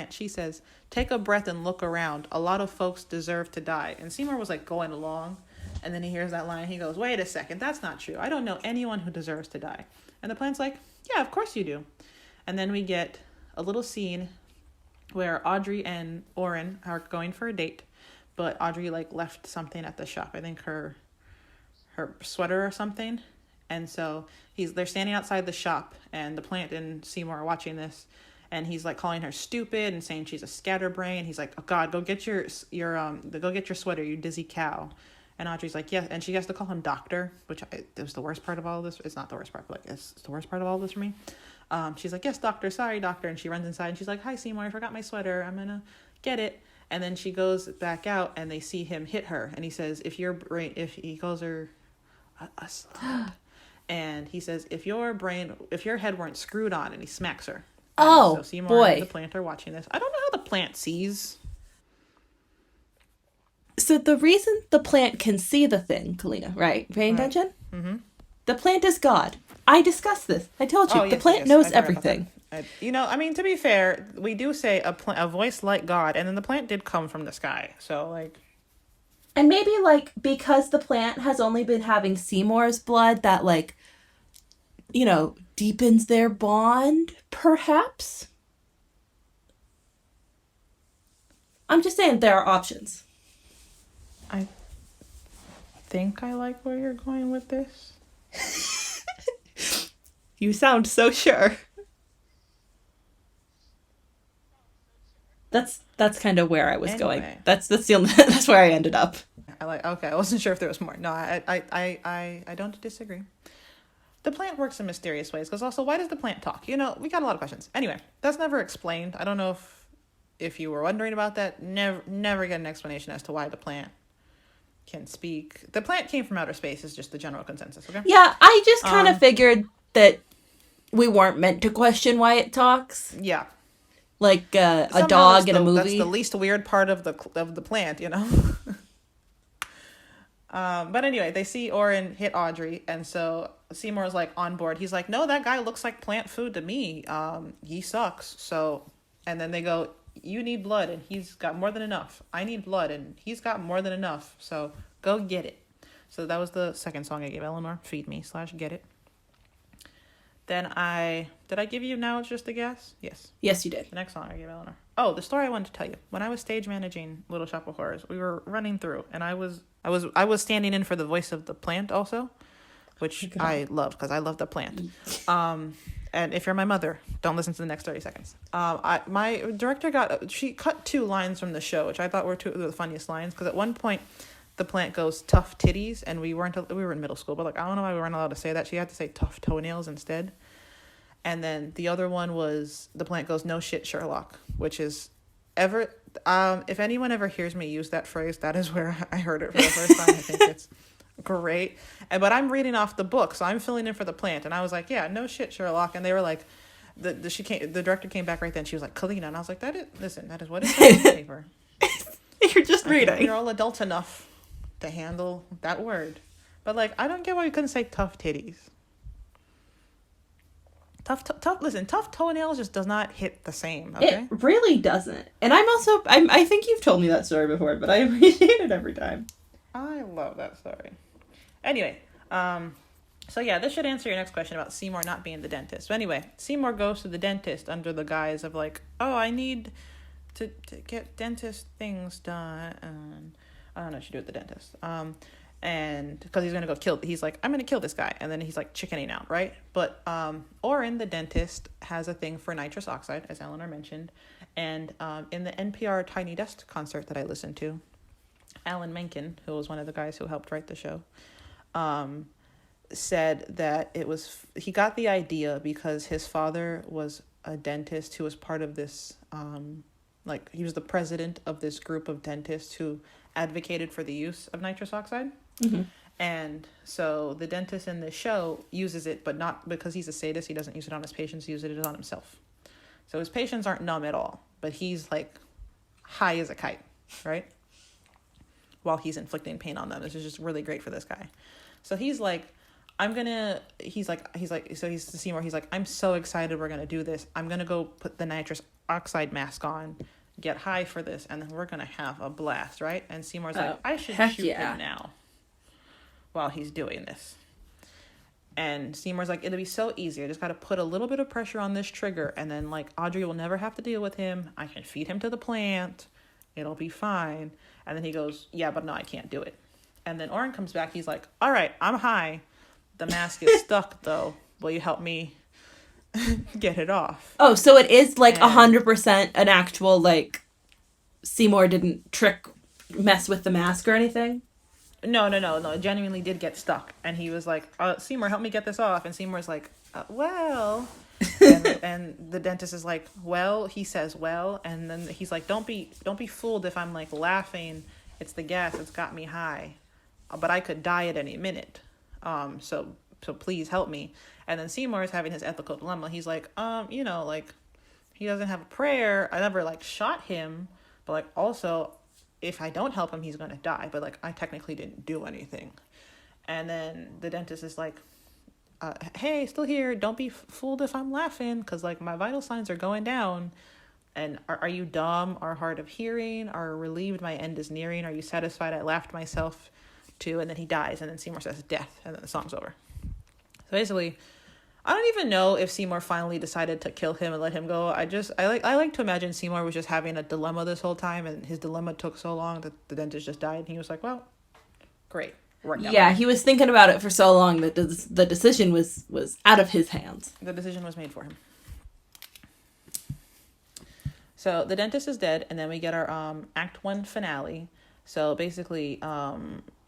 Speaker 2: she says, take a breath and look around. A lot of folks deserve to die. And Seymour was like going along. And then he hears that line. He goes, wait a second. That's not true. I don't know anyone who deserves to die. And the plant's like, yeah, of course you do. And then we get a little scene where Audrey and Oren are going for a date, but Audrey left something at the shop. I think her sweater or something. And so they're standing outside the shop, and the plant and Seymour are watching this, and he's calling her stupid and saying she's a scatterbrain. He's like, oh God, go get your sweater, you dizzy cow. And Audrey's like, yeah, and she has to call him doctor, which is the worst part of all of this. It's not the worst part, but it's the worst part of all of this for me. She's like, yes, doctor, sorry, doctor. And she runs inside and she's like, hi, Seymour, I forgot my sweater. I'm going to get it. And then she goes back out and they see him hit her. And he says, if he calls her a slut. And he says, if your head weren't screwed on, and he smacks her. And so Seymour and the plant are watching this. I don't know how the plant sees.
Speaker 1: So the reason the plant can see the thing, Kalina, right? Paying attention? Mm-hmm. The plant is God. I discussed this. I told you. The plant knows everything.
Speaker 2: To be fair, we do say a voice like God, and then the plant did come from the sky. So,
Speaker 1: And maybe, because the plant has only been having Seymour's blood, that, deepens their bond, perhaps? I'm just saying there are options.
Speaker 2: I think I like where you're going with this.
Speaker 1: You sound so sure. That's kind of where I was going. That's the only, that's where I ended up.
Speaker 2: Okay, I wasn't sure if there was more. No, I don't disagree. The plant works in mysterious ways, because also, why does the plant talk? We got a lot of questions. Anyway, that's never explained. I don't know if you were wondering about that. Never get an explanation as to why the plant can speak. The plant came from outer space is just the general consensus, okay?
Speaker 1: Yeah, I just kind of figured that we weren't meant to question why it talks.
Speaker 2: Yeah.
Speaker 1: Like a dog in a movie.
Speaker 2: That's the least weird part of the plant, But anyway, they see Oren hit Audrey, and so Seymour's on board. He's like, no, that guy looks like plant food to me. He sucks. So, and then they go, you need blood, and he's got more than enough. I need blood, and he's got more than enough. So go get it. So that was the second song I gave Elanor, Feed Me / Get It. Then did I give you Now It's Just a Guess? Yes.
Speaker 1: Yes, you did.
Speaker 2: The next song I gave Elanor. Oh, the story I wanted to tell you. When I was stage managing Little Shop of Horrors, we were running through, and I was standing in for the voice of the plant also, which I loved because I love the plant. And if you're my mother, don't listen to the next 30 seconds. My director she cut 2 lines from the show, which I thought were 2 of the funniest lines, because at one point the plant goes tough titties, and we were in middle school, but I don't know why we weren't allowed to say that. She had to say tough toenails instead. And then the other one was the plant goes no shit Sherlock, which is ever if anyone ever hears me use that phrase, that is where I heard it for the first time. I think it's great. But I'm reading off the book, so I'm filling in for the plant, and I was like, yeah, no shit, Sherlock. And they were like, the director came back right then. She was like, Kalina, and I was like, that is what it says on the paper.
Speaker 1: You're just reading.
Speaker 2: You're all adult enough to handle that word. But like, I don't get why you couldn't say tough titties. Listen, tough toenails just does not hit the same, okay?
Speaker 1: It really doesn't. And I think you've told me that story before, but I appreciate it every time.
Speaker 2: I love that story. Anyway, so yeah, this should answer your next question about Seymour not being the dentist. So anyway, Seymour goes to the dentist under the guise of like, oh, I need to get dentist things done. And I don't know what you do with the dentist. And because he's he's like, I'm gonna kill this guy, and then he's like chickening out, right? But Oren, the dentist, has a thing for nitrous oxide, as Elanor mentioned, and in the NPR Tiny Desk concert that I listened to, Alan Menken, who was one of the guys who helped write the show, said that he got the idea because his father was a dentist who was part of this, he was the president of this group of dentists who advocated for the use of nitrous oxide.
Speaker 1: Mm-hmm.
Speaker 2: And so the dentist in this show uses it, but not because he's a sadist. He doesn't use it on his patients. He uses it on himself. So his patients aren't numb at all, but he's like high as a kite, right? While he's inflicting pain on them. This is just really great for this guy. So he's like, Seymour, he's like, I'm so excited we're going to do this. I'm going to go put the nitrous oxide mask on, get high for this, and then we're going to have a blast, right? And Seymour's like, I should shoot him now while he's doing this. And Seymour's like, it'll be so easy. I just got to put a little bit of pressure on this trigger, and then like Audrey will never have to deal with him. I can feed him to the plant. It'll be fine. And then he goes, yeah, but no, I can't do it. And then Oren comes back. He's like, all right, I'm high. The mask is stuck, though. Will you help me get it off?
Speaker 1: Oh, so it is like 100% an actual, like, Seymour didn't mess with the mask or anything?
Speaker 2: No. It genuinely did get stuck. And he was like, Seymour, help me get this off. And Seymour's like, well... and the dentist is like, well, he says, well, and then he's like, don't be fooled if I'm like laughing. It's the gas. It's got me high, but I could die at any minute. So please help me. And then Seymour is having his ethical dilemma. He's like, like he doesn't have a prayer. I never like shot him, but like also if I don't help him, he's going to die. But like I technically didn't do anything. And then the dentist is like, hey, still here. Don't be fooled if I'm laughing, because like my vital signs are going down. And are you dumb or hard of hearing or relieved my end is nearing? Are you satisfied I laughed myself too? And then he dies, and then Seymour says death, and then the song's over. So basically, I don't even know if Seymour finally decided to kill him and let him go. I like to imagine Seymour was just having a dilemma this whole time, and his dilemma took so long that the dentist just died, and he was like, well, great.
Speaker 1: Yeah, he was thinking about it for so long that the decision was out of his hands.
Speaker 2: The decision was made for him. So the dentist is dead, and then we get our Act 1 finale. So basically,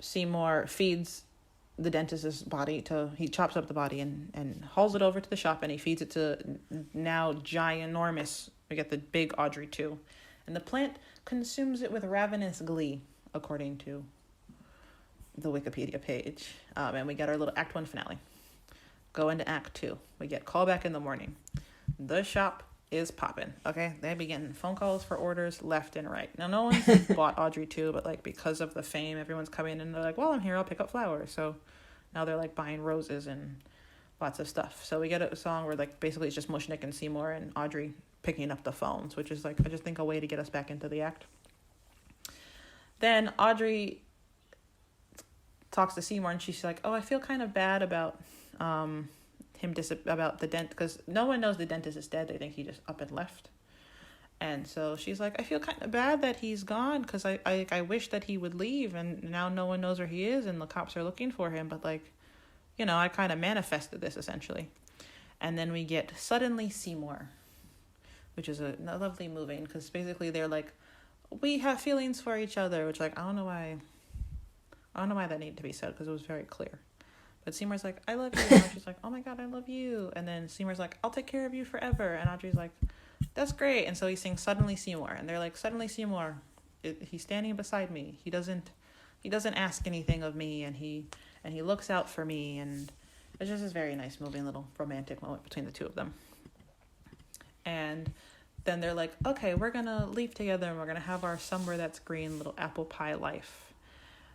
Speaker 2: Seymour feeds the dentist's body he chops up the body and hauls it over to the shop, and he feeds it to now ginormous, we get the big Audrey too. And the plant consumes it with ravenous glee, according to the Wikipedia page. And we get our little Act 1 finale. Go into Act 2. We get callback in the morning. The shop is popping. Okay, they be getting phone calls for orders left and right. Now, no one's bought Audrey 2, but like because of the fame, everyone's coming in and they're like, well, I'm here, I'll pick up flowers. So now they're like buying roses and lots of stuff. So we get a song where like basically it's just Mushnik and Seymour and Audrey picking up the phones, which is like, I just think a way to get us back into the act. Then Audrey talks to Seymour, and she's like, oh, I feel kind of bad about about the dent, because no one knows the dentist is dead. They think he just up and left. And so she's like, I feel kind of bad that he's gone, because I wish that he would leave, and now no one knows where he is, and the cops are looking for him, but like, I kind of manifested this essentially. And then we get Suddenly Seymour, which is a lovely moving, because basically they're like, we have feelings for each other, which like I don't know why that needed to be said, because it was very clear. But Seymour's like, I love you. And Audrey's like, oh my God, I love you. And then Seymour's like, I'll take care of you forever. And Audrey's like, that's great. And so he sings Suddenly Seymour, and they're like, Suddenly Seymour, he's standing beside me. He doesn't ask anything of me, and he looks out for me, and it's just this very nice, moving little romantic moment between the two of them. And then they're like, okay, we're gonna leave together, and we're gonna have our somewhere that's green little apple pie life.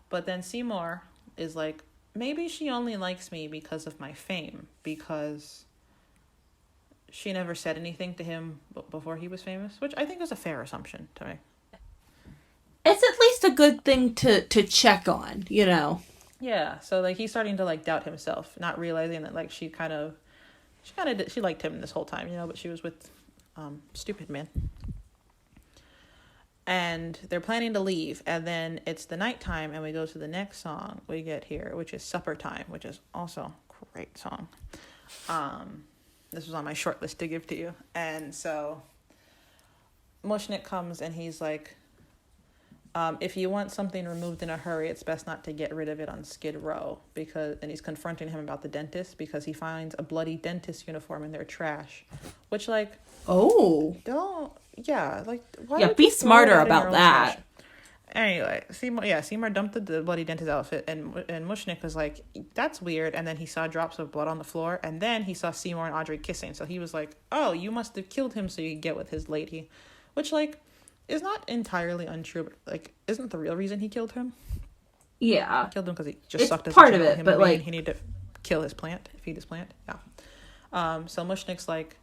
Speaker 2: But then Seymour is like, maybe she only likes me because of my fame, because she never said anything to him before he was famous, which I think is a fair assumption to make.
Speaker 1: It's at least a good thing to check on, you know.
Speaker 2: Yeah, so like he's starting to like doubt himself, not realizing that like she liked him this whole time, you know, but she was with stupid man. And they're planning to leave, and then it's the nighttime, and we go to the next song we get here, which is Supper Time, which is also a great song. This was on my short list to give to you. And so Mushnik comes, and he's like, if you want something removed in a hurry, it's best not to get rid of it on Skid Row, and he's confronting him about the dentist because he finds a bloody dentist uniform in their trash, which like,
Speaker 1: oh,
Speaker 2: don't, yeah, like, why
Speaker 1: yeah, be smarter about that.
Speaker 2: Trash? Anyway, Seymour dumped the bloody dentist outfit, and Mushnik was like, that's weird, and then he saw drops of blood on the floor, and then he saw Seymour and Audrey kissing, so he was like, oh, you must have killed him so you could get with his lady, which like is not entirely untrue, but like isn't the real reason he killed him?
Speaker 1: Yeah,
Speaker 2: he killed him because he just sucked as
Speaker 1: part of it, but like
Speaker 2: he needed to kill his plant, feed his plant. Yeah. So Mushnik's like,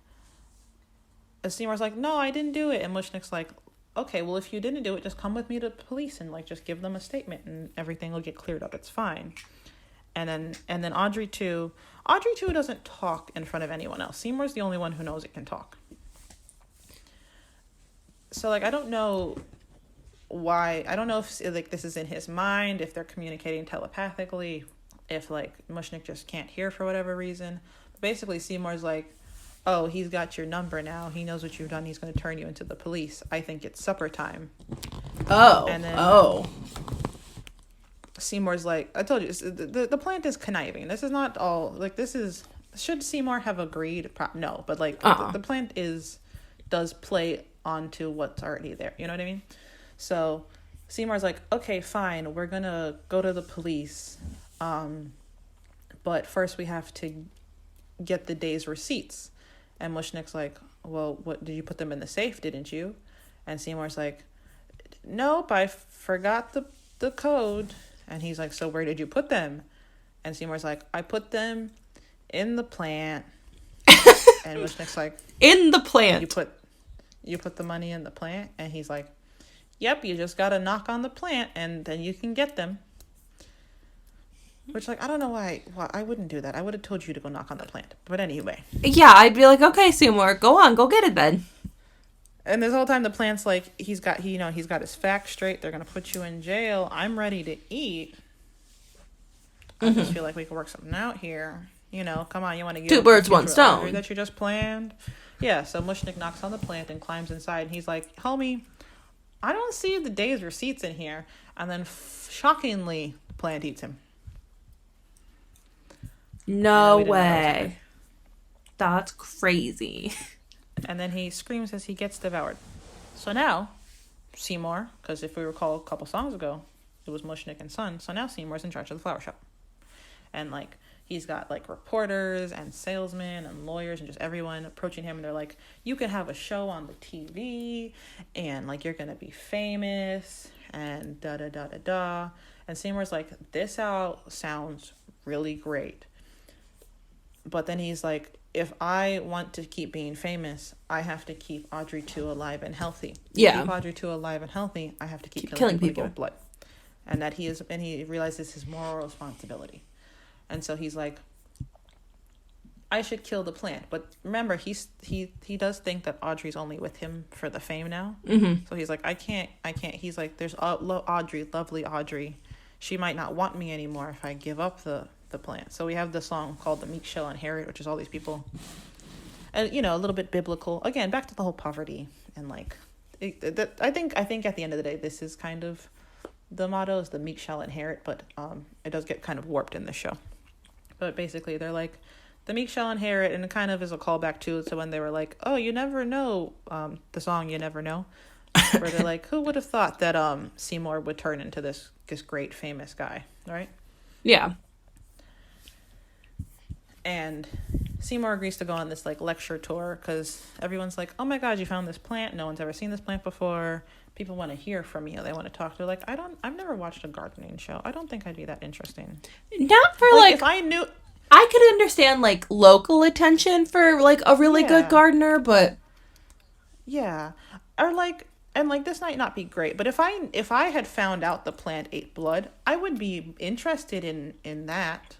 Speaker 2: Seymour's like, no, I didn't do it, and Mushnik's like, okay, well, if you didn't do it, just come with me to the police and like just give them a statement, and everything will get cleared up. It's fine. And then Audrey too doesn't talk in front of anyone else. Seymour's the only one who knows it can talk. So like I don't know why. I don't know if like this is in his mind, if they're communicating telepathically, if like Mushnik just can't hear for whatever reason. But basically, Seymour's like, oh, he's got your number now. He knows what you've done. He's going to turn you into the police. I think it's supper time.
Speaker 1: Oh.
Speaker 2: And then, Seymour's like, I told you, the plant is conniving. This is not all, like, this is, should Seymour have agreed? No, but, like, the plant does play onto what's already there. You know what I mean? So, Seymour's like, okay, fine. We're going to go to the police. But first we have to get the day's receipts. And Mushnik's like, well, what, did you put them in the safe, didn't you? And Seymour's like, nope, I forgot the code. And he's like, so where did you put them? And Seymour's like, I put them in the plant. And Mushnik's like,
Speaker 1: in the plant.
Speaker 2: You put the money in the plant? And he's like, yep, you just got to knock on the plant and then you can get them. Which, like, I don't know why I wouldn't do that. I would have told you to go knock on the plant. But anyway.
Speaker 1: Yeah, I'd be like, okay, Seymour, go on, go get it then.
Speaker 2: And this whole time the plant's like, he's got his facts straight. They're going to put you in jail. I'm ready to eat. I just feel like we could work something out here. You know, come on, you want to get
Speaker 1: two birds, one stone.
Speaker 2: That you just planned. Yeah, so Mushnik knocks on the plant and climbs inside. And he's like, homie, I don't see the day's receipts in here. And then, shockingly, the plant eats him.
Speaker 1: No way. That's crazy.
Speaker 2: And then he screams as he gets devoured. So now, Seymour, because if we recall a couple songs ago, it was Mushnik and Son. So now Seymour's in charge of the flower shop. And, like, he's got, like, reporters and salesmen and lawyers and just everyone approaching him. And they're like, you can have a show on the TV. And, like, you're going to be famous. And da-da-da-da-da. And Seymour's like, this out sounds really great. But then he's like, if I want to keep being famous, I have to keep Audrey 2 alive and healthy.
Speaker 1: Yeah.
Speaker 2: To keep Audrey 2 alive and healthy, I have to keep
Speaker 1: killing people
Speaker 2: with blood. And that he realizes his moral responsibility. And so he's like, I should kill the plant. But remember, he does think that Audrey's only with him for the fame now.
Speaker 1: Mm-hmm.
Speaker 2: So he's like, I can't. He's like, there's Audrey, lovely Audrey. She might not want me anymore if I give up the plant. So we have the song called The Meek Shall Inherit, which is all these people, and you know, a little bit biblical again, back to the whole poverty and like I think at the end of the day this is kind of the motto is the meek shall inherit, but it does get kind of warped in this show. But basically they're like, the meek shall inherit, and it kind of is a callback to when they were like, oh, you never know, the song You Never Know, where they're like, who would have thought that Seymour would turn into this great famous guy, right?
Speaker 1: Yeah.
Speaker 2: And Seymour agrees to go on this like lecture tour because everyone's like, oh my god, you found this plant, no one's ever seen this plant before, people want to hear from you, they want to talk. They're like, I've never watched a gardening show, I don't think I'd be that interesting.
Speaker 1: Not for
Speaker 2: like if I knew,
Speaker 1: I could understand like local attention for like a really good gardener, but
Speaker 2: yeah, or like, and like this might not be great, but if I had found out the plant ate blood, I would be interested in that.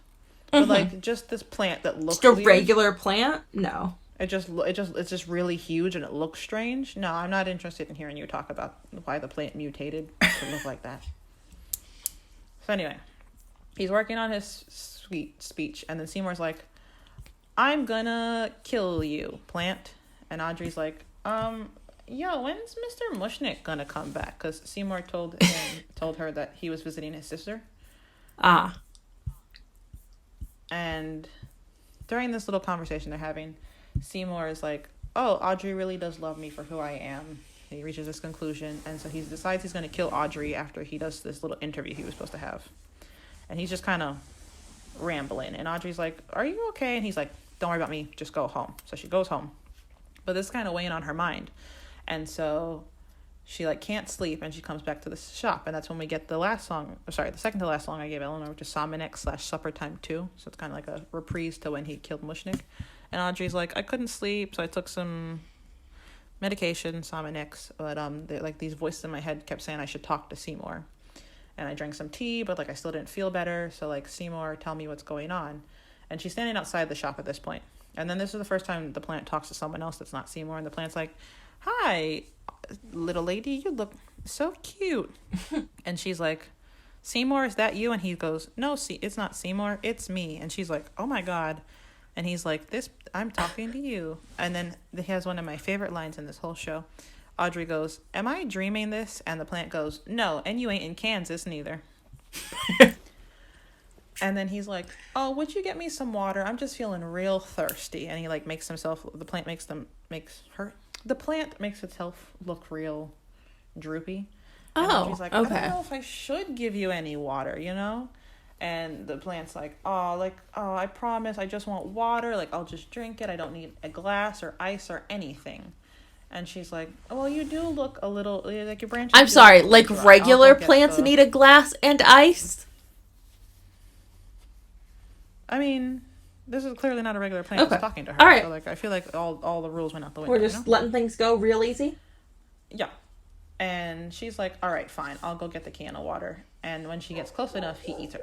Speaker 2: But like just this plant that looks
Speaker 1: just a
Speaker 2: weird,
Speaker 1: regular plant, no.
Speaker 2: it's just really huge and it looks strange. No, I'm not interested in hearing you talk about why the plant mutated to look like that. So anyway, he's working on his sweet speech, and then Seymour's like, I'm gonna kill you, plant. And Audrey's like, yo, when's Mr. Mushnick gonna come back? Because Seymour told her that he was visiting his sister.
Speaker 1: Ah.
Speaker 2: And during this little conversation they're having, Seymour is like, oh, Audrey really does love me for who I am. He reaches this conclusion, and so he decides he's going to kill Audrey after he does this little interview he was supposed to have. And he's just kind of rambling, and Audrey's like, are you okay? And he's like, don't worry about me, just go home. So she goes home. But this is kind of weighing on her mind. And so she like can't sleep, and she comes back to the shop, and that's when we get the second to last song I gave Elanor, which is Somanex / Supper Time 2. So it's kind of like a reprise to when he killed Mushnick. And Audrey's like, I couldn't sleep, so I took some medication, Somanex, but like these voices in my head kept saying I should talk to Seymour. And I drank some tea, but like I still didn't feel better. So like, Seymour, tell me what's going on. And she's standing outside the shop at this point. And then this is the first time the plant talks to someone else that's not Seymour, and the plant's like, hi, little lady, you look so cute. And she's like, Seymour, is that you? And he goes, no, it's not Seymour, it's me. And she's like, oh my god. And he's like, I'm talking to you. And then he has one of my favorite lines in this whole show. Audrey goes, am I dreaming this? And the plant goes, no, and you ain't in Kansas neither. And then he's like, oh, would you get me some water? I'm just feeling real thirsty. And he like the plant makes itself look real droopy. And she's like, okay. I don't know if I should give you any water, you know? And the plant's like, oh, I promise, I just want water. Like, I'll just drink it. I don't need a glass or ice or anything. And she's like, oh, well, you do look a little, like your branches.
Speaker 1: I'm sorry, like regular plants need a glass and ice?
Speaker 2: I mean, this is clearly not a regular plant that's talking to her.
Speaker 1: All right.
Speaker 2: So, like, I feel like all the rules went out the window.
Speaker 1: We're just letting things go real easy?
Speaker 2: Yeah. And she's like, all right, fine, I'll go get the can of water. And when she gets close enough, he eats her.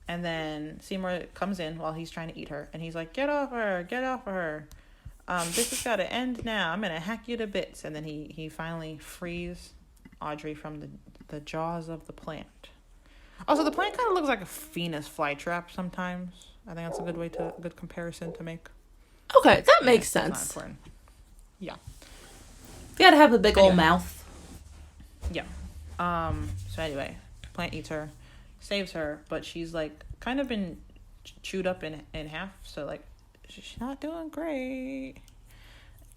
Speaker 2: And then Seymour comes in while he's trying to eat her. And he's like, get off her, get off her. This has got to end now. I'm going to hack you to bits. And then he finally frees Audrey from the jaws of the plant. Also, the plant kind of looks like a Venus flytrap sometimes. I think that's a good comparison to make.
Speaker 1: Okay, that makes sense.
Speaker 2: Yeah.
Speaker 1: You gotta have a big old mouth.
Speaker 2: Yeah. So anyway, plant eats her, saves her, but she's like kind of been chewed up in half. So like, she's not doing great.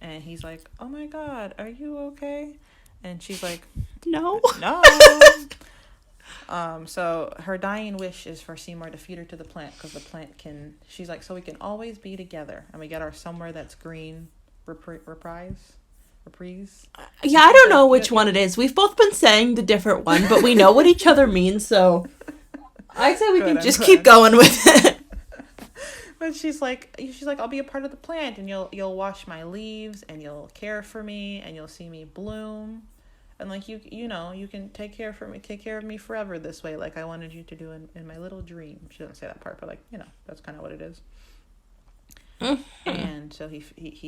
Speaker 2: And he's like, oh my god, are you okay? And she's like,
Speaker 1: no.
Speaker 2: So her dying wish is for Seymour to feed her to the plant, because the plant she's like, so we can always be together, and we get our Somewhere That's Green reprise.
Speaker 1: Yeah, I don't know which one it is. We've both been saying the different one, but we know what each other means, so I say we can just keep going with it.
Speaker 2: But she's like, I'll be a part of the plant, and you'll wash my leaves, and you'll care for me, and you'll see me bloom. And like you can take care of me forever this way, like I wanted you to do in my little dream. She doesn't say that part, but like, that's kind of what it is. And so he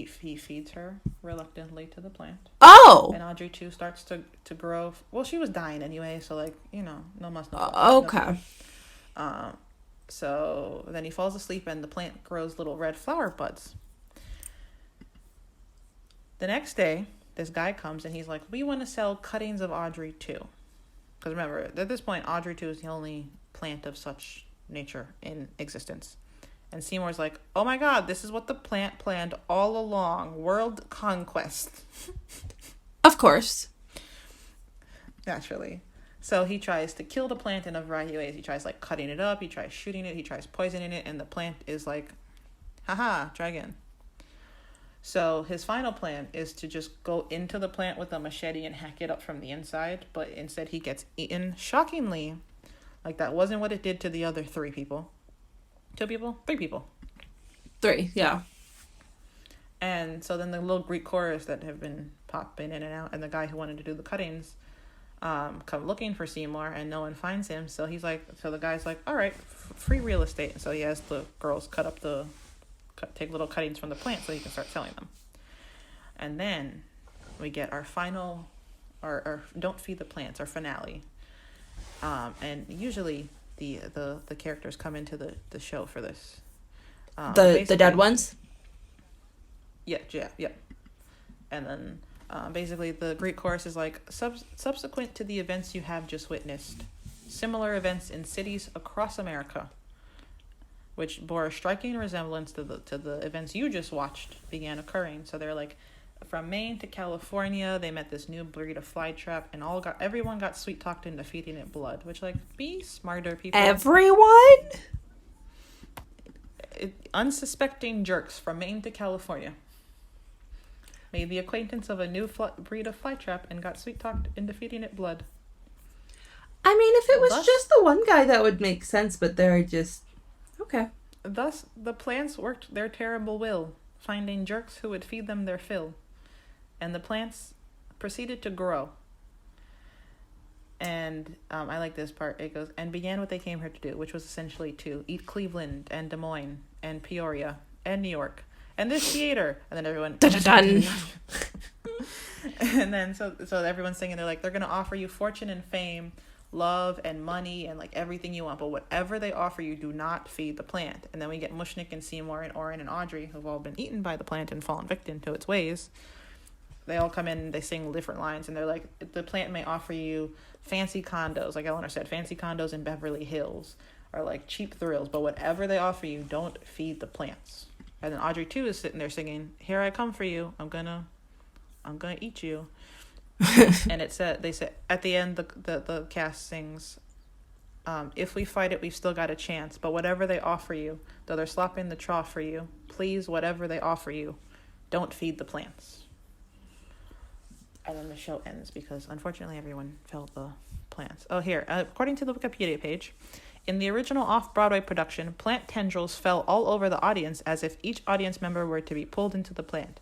Speaker 2: feeds her reluctantly to the plant.
Speaker 1: Oh.
Speaker 2: And Audrey too starts to grow. Well, she was dying anyway, so like, no must know.
Speaker 1: Okay.
Speaker 2: So then he falls asleep, and the plant grows little red flower buds. The next day, this guy comes, and he's like, we want to sell cuttings of Audrey 2. Because remember, at this point, Audrey 2 is the only plant of such nature in existence. And Seymour's like, oh my god, this is what the plant planned all along. World conquest.
Speaker 1: Of course.
Speaker 2: Naturally. So he tries to kill the plant in a variety of ways. He tries like cutting it up, he tries shooting it, he tries poisoning it, and the plant is like, haha, try again. So his final plan is to just go into the plant with a machete and hack it up from the inside, but instead he gets eaten shockingly. Like that wasn't what it did to the other 3 people. 2 people? 3 people.
Speaker 1: 3, yeah.
Speaker 2: And so then the little Greek chorus that have been popping in and out, and the guy who wanted to do the cuttings, come looking for Seymour, and no one finds him. So he's like, so the guy's like, all right, free real estate. And so he has the girls take little cuttings from the plant so he can start selling them. And then we get our final, our Don't Feed the Plants, our finale. And usually the characters come into the show for this.
Speaker 1: The dead ones?
Speaker 2: Yeah. And then basically the Greek chorus is like, subsequent to the events you have just witnessed, similar events in cities across America, which bore a striking resemblance to the events you just watched, began occurring. So they're like, from Maine to California, they met this new breed of flytrap, and everyone got sweet talked into feeding it blood. Which, like, be smarter, people.
Speaker 1: Everyone?
Speaker 2: Unsuspecting jerks from Maine to California made the acquaintance of a new breed of flytrap and got sweet talked into feeding it blood.
Speaker 1: I mean, if it was just the one guy, that would make sense, but they're just... Okay.
Speaker 2: Thus, the plants worked their terrible will, finding jerks who would feed them their fill. And the plants proceeded to grow. And I like this part. It goes, and began what they came here to do, which was essentially to eat Cleveland and Des Moines and Peoria and New York and this theater. And then everyone...
Speaker 1: Dun-dun-dun.
Speaker 2: And then so everyone's singing. They're like, they're going to offer you fortune and fame, love and money and like everything you want, but whatever they offer you, do not feed the plant. And then we get Mushnik and Seymour and Oren and Audrey, who've all been eaten by the plant and fallen victim to its ways. They all come in and they sing different lines, and they're like, the plant may offer you fancy condos, like Elanor said, fancy condos in Beverly Hills, or like cheap thrills, but whatever they offer you, don't feed the plants. And then Audrey too is sitting there singing, here I come for you, I'm gonna eat you. And they said at the end, the cast sings, if we fight it, we've still got a chance, but whatever they offer you, though they're slopping the trough for you, please, whatever they offer you, don't feed the plants. And then the show ends because unfortunately everyone felt the plants. Oh, here, according to the Wikipedia page, in the original off-Broadway production, plant tendrils fell all over the audience as if each audience member were to be pulled into the plant.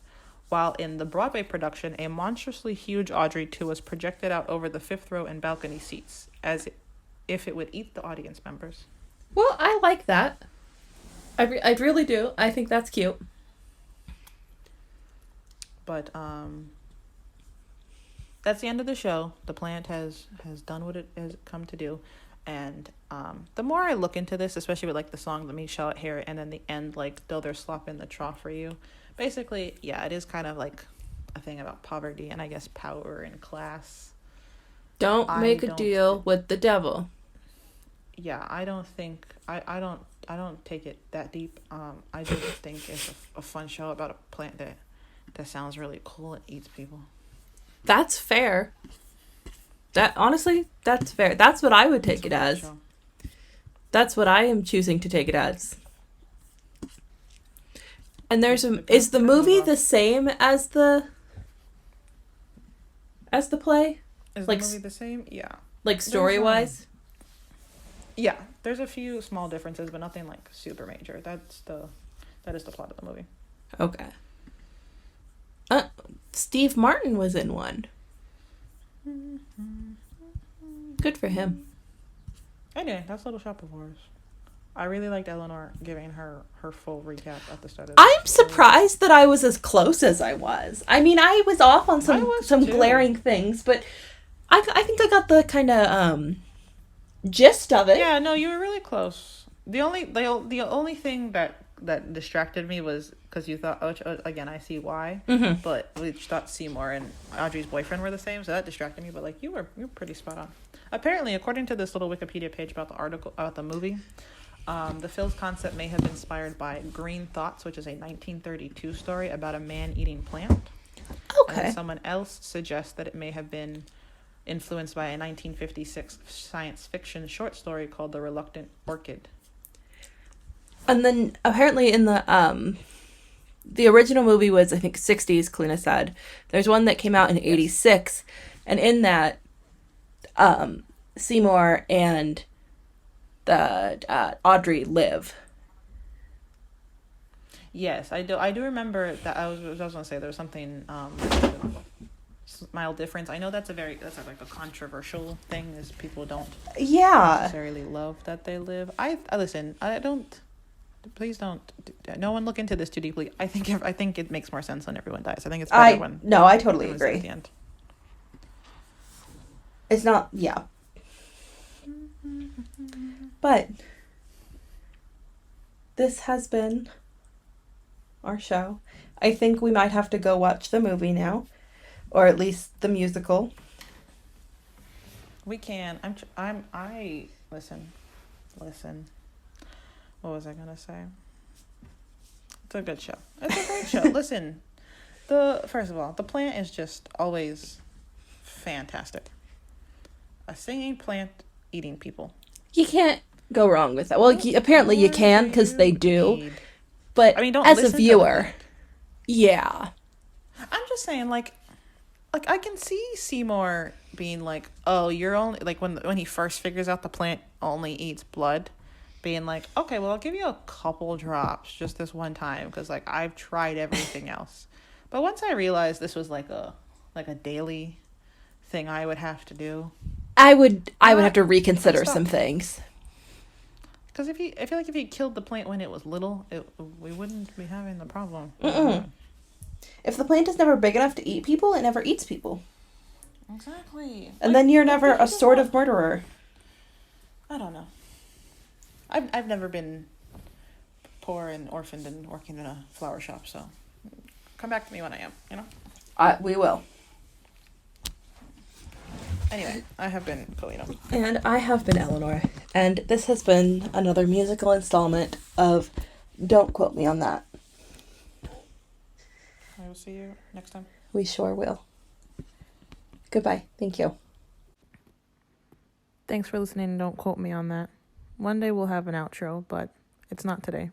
Speaker 2: While in the Broadway production, a monstrously huge Audrey 2 was projected out over the 5th row and balcony seats, as if it would eat the audience members.
Speaker 1: Well, I like that. I really do. I think that's cute.
Speaker 2: But, that's the end of the show. The plant has done what it has come to do. And the more I look into this, especially with like the song Let Me Show It Here, and then the end, like, though they're slopping the trough for you, basically, yeah, it is kind of like a thing about poverty and I guess power and class.
Speaker 1: Don't make a deal with the devil.
Speaker 2: Yeah, I don't take it that deep. I just think it's a fun show about a plant that sounds really cool and eats people.
Speaker 1: That's fair. Honestly, that's fair. That's what I would take it as. Show. That's what I am choosing to take it as. And is the movie the same as the play?
Speaker 2: Is the movie the same? Yeah.
Speaker 1: Like story-wise?
Speaker 2: Yeah, there's a few small differences, but nothing like super major. That is the plot of the movie.
Speaker 1: Okay. Steve Martin was in one. Good for him.
Speaker 2: Anyway, that's Little Shop of Horrors. I really liked Elanor giving her full recap at the start of
Speaker 1: I'm surprised that I was as close as I was. I mean, I was off on some glaring things, but I think I got the kind of gist of it.
Speaker 2: Yeah, no, you were really close. The only thing that distracted me was because you thought, again, I see why, but we thought Seymour and Audrey's boyfriend were the same, so that distracted me. But like, you were pretty spot on. Apparently, according to this little Wikipedia page about the article about the movie, The film's concept may have been inspired by Green Thoughts, which is a 1932 story about a man eating plant. And then
Speaker 1: Okay.
Speaker 2: someone else suggests that it may have been influenced by a 1956 science fiction short story called The Reluctant Orchid.
Speaker 1: And then apparently in the original movie was, I think, 60s, Kalina said. There's one that came out in 86, and in that Seymour and the Audrey live.
Speaker 2: Yes, I do. I do remember that. I was going to say there was something mild difference. I know that's like a controversial thing, is people don't
Speaker 1: Yeah.
Speaker 2: necessarily love that they live. I listen. I don't. Please don't. No one look into this too deeply. I think it makes more sense when everyone dies. I think it's better when.
Speaker 1: No, I totally
Speaker 2: everyone's dead
Speaker 1: agree.
Speaker 2: at the end.
Speaker 1: It's not, yeah. But this has been our show. I think we might have to go watch the movie now, or at least the musical.
Speaker 2: We can. I listen. What was I gonna say? It's a good show. It's a great show. Listen, first of all, the plant is just always fantastic. A singing plant eating people.
Speaker 1: You can't go wrong with that. Well, apparently you can, because they do.
Speaker 2: Need?
Speaker 1: But
Speaker 2: I mean, don't
Speaker 1: as a
Speaker 2: listen to the
Speaker 1: viewer,
Speaker 2: plant.
Speaker 1: yeah.
Speaker 2: I'm just saying, like I can see Seymour being like, oh, you're only, like, when he first figures out the plant only eats blood, being like, okay, well, I'll give you a couple drops just this one time, because, like, I've tried everything else. But once I realized this was like a daily thing I would have to do,
Speaker 1: I would have to reconsider some things.
Speaker 2: because I feel like if he killed the plant when it was little, we wouldn't be having the problem.
Speaker 1: If the plant is never big enough to eat people, it never eats people.
Speaker 2: Exactly.
Speaker 1: And then you're never a sort of murderer.
Speaker 2: I don't know. I've never been poor and orphaned and working in a flower shop, so come back to me when I am, you know?
Speaker 1: We will.
Speaker 2: Anyway, I have been Kalina.
Speaker 1: And I have been Elanor. And this has been another musical installment of Don't Quote Me on That.
Speaker 2: I will see you next time.
Speaker 1: We sure will. Goodbye. Thank you.
Speaker 2: Thanks for listening. Don't quote me on that. One day we'll have an outro, but it's not today.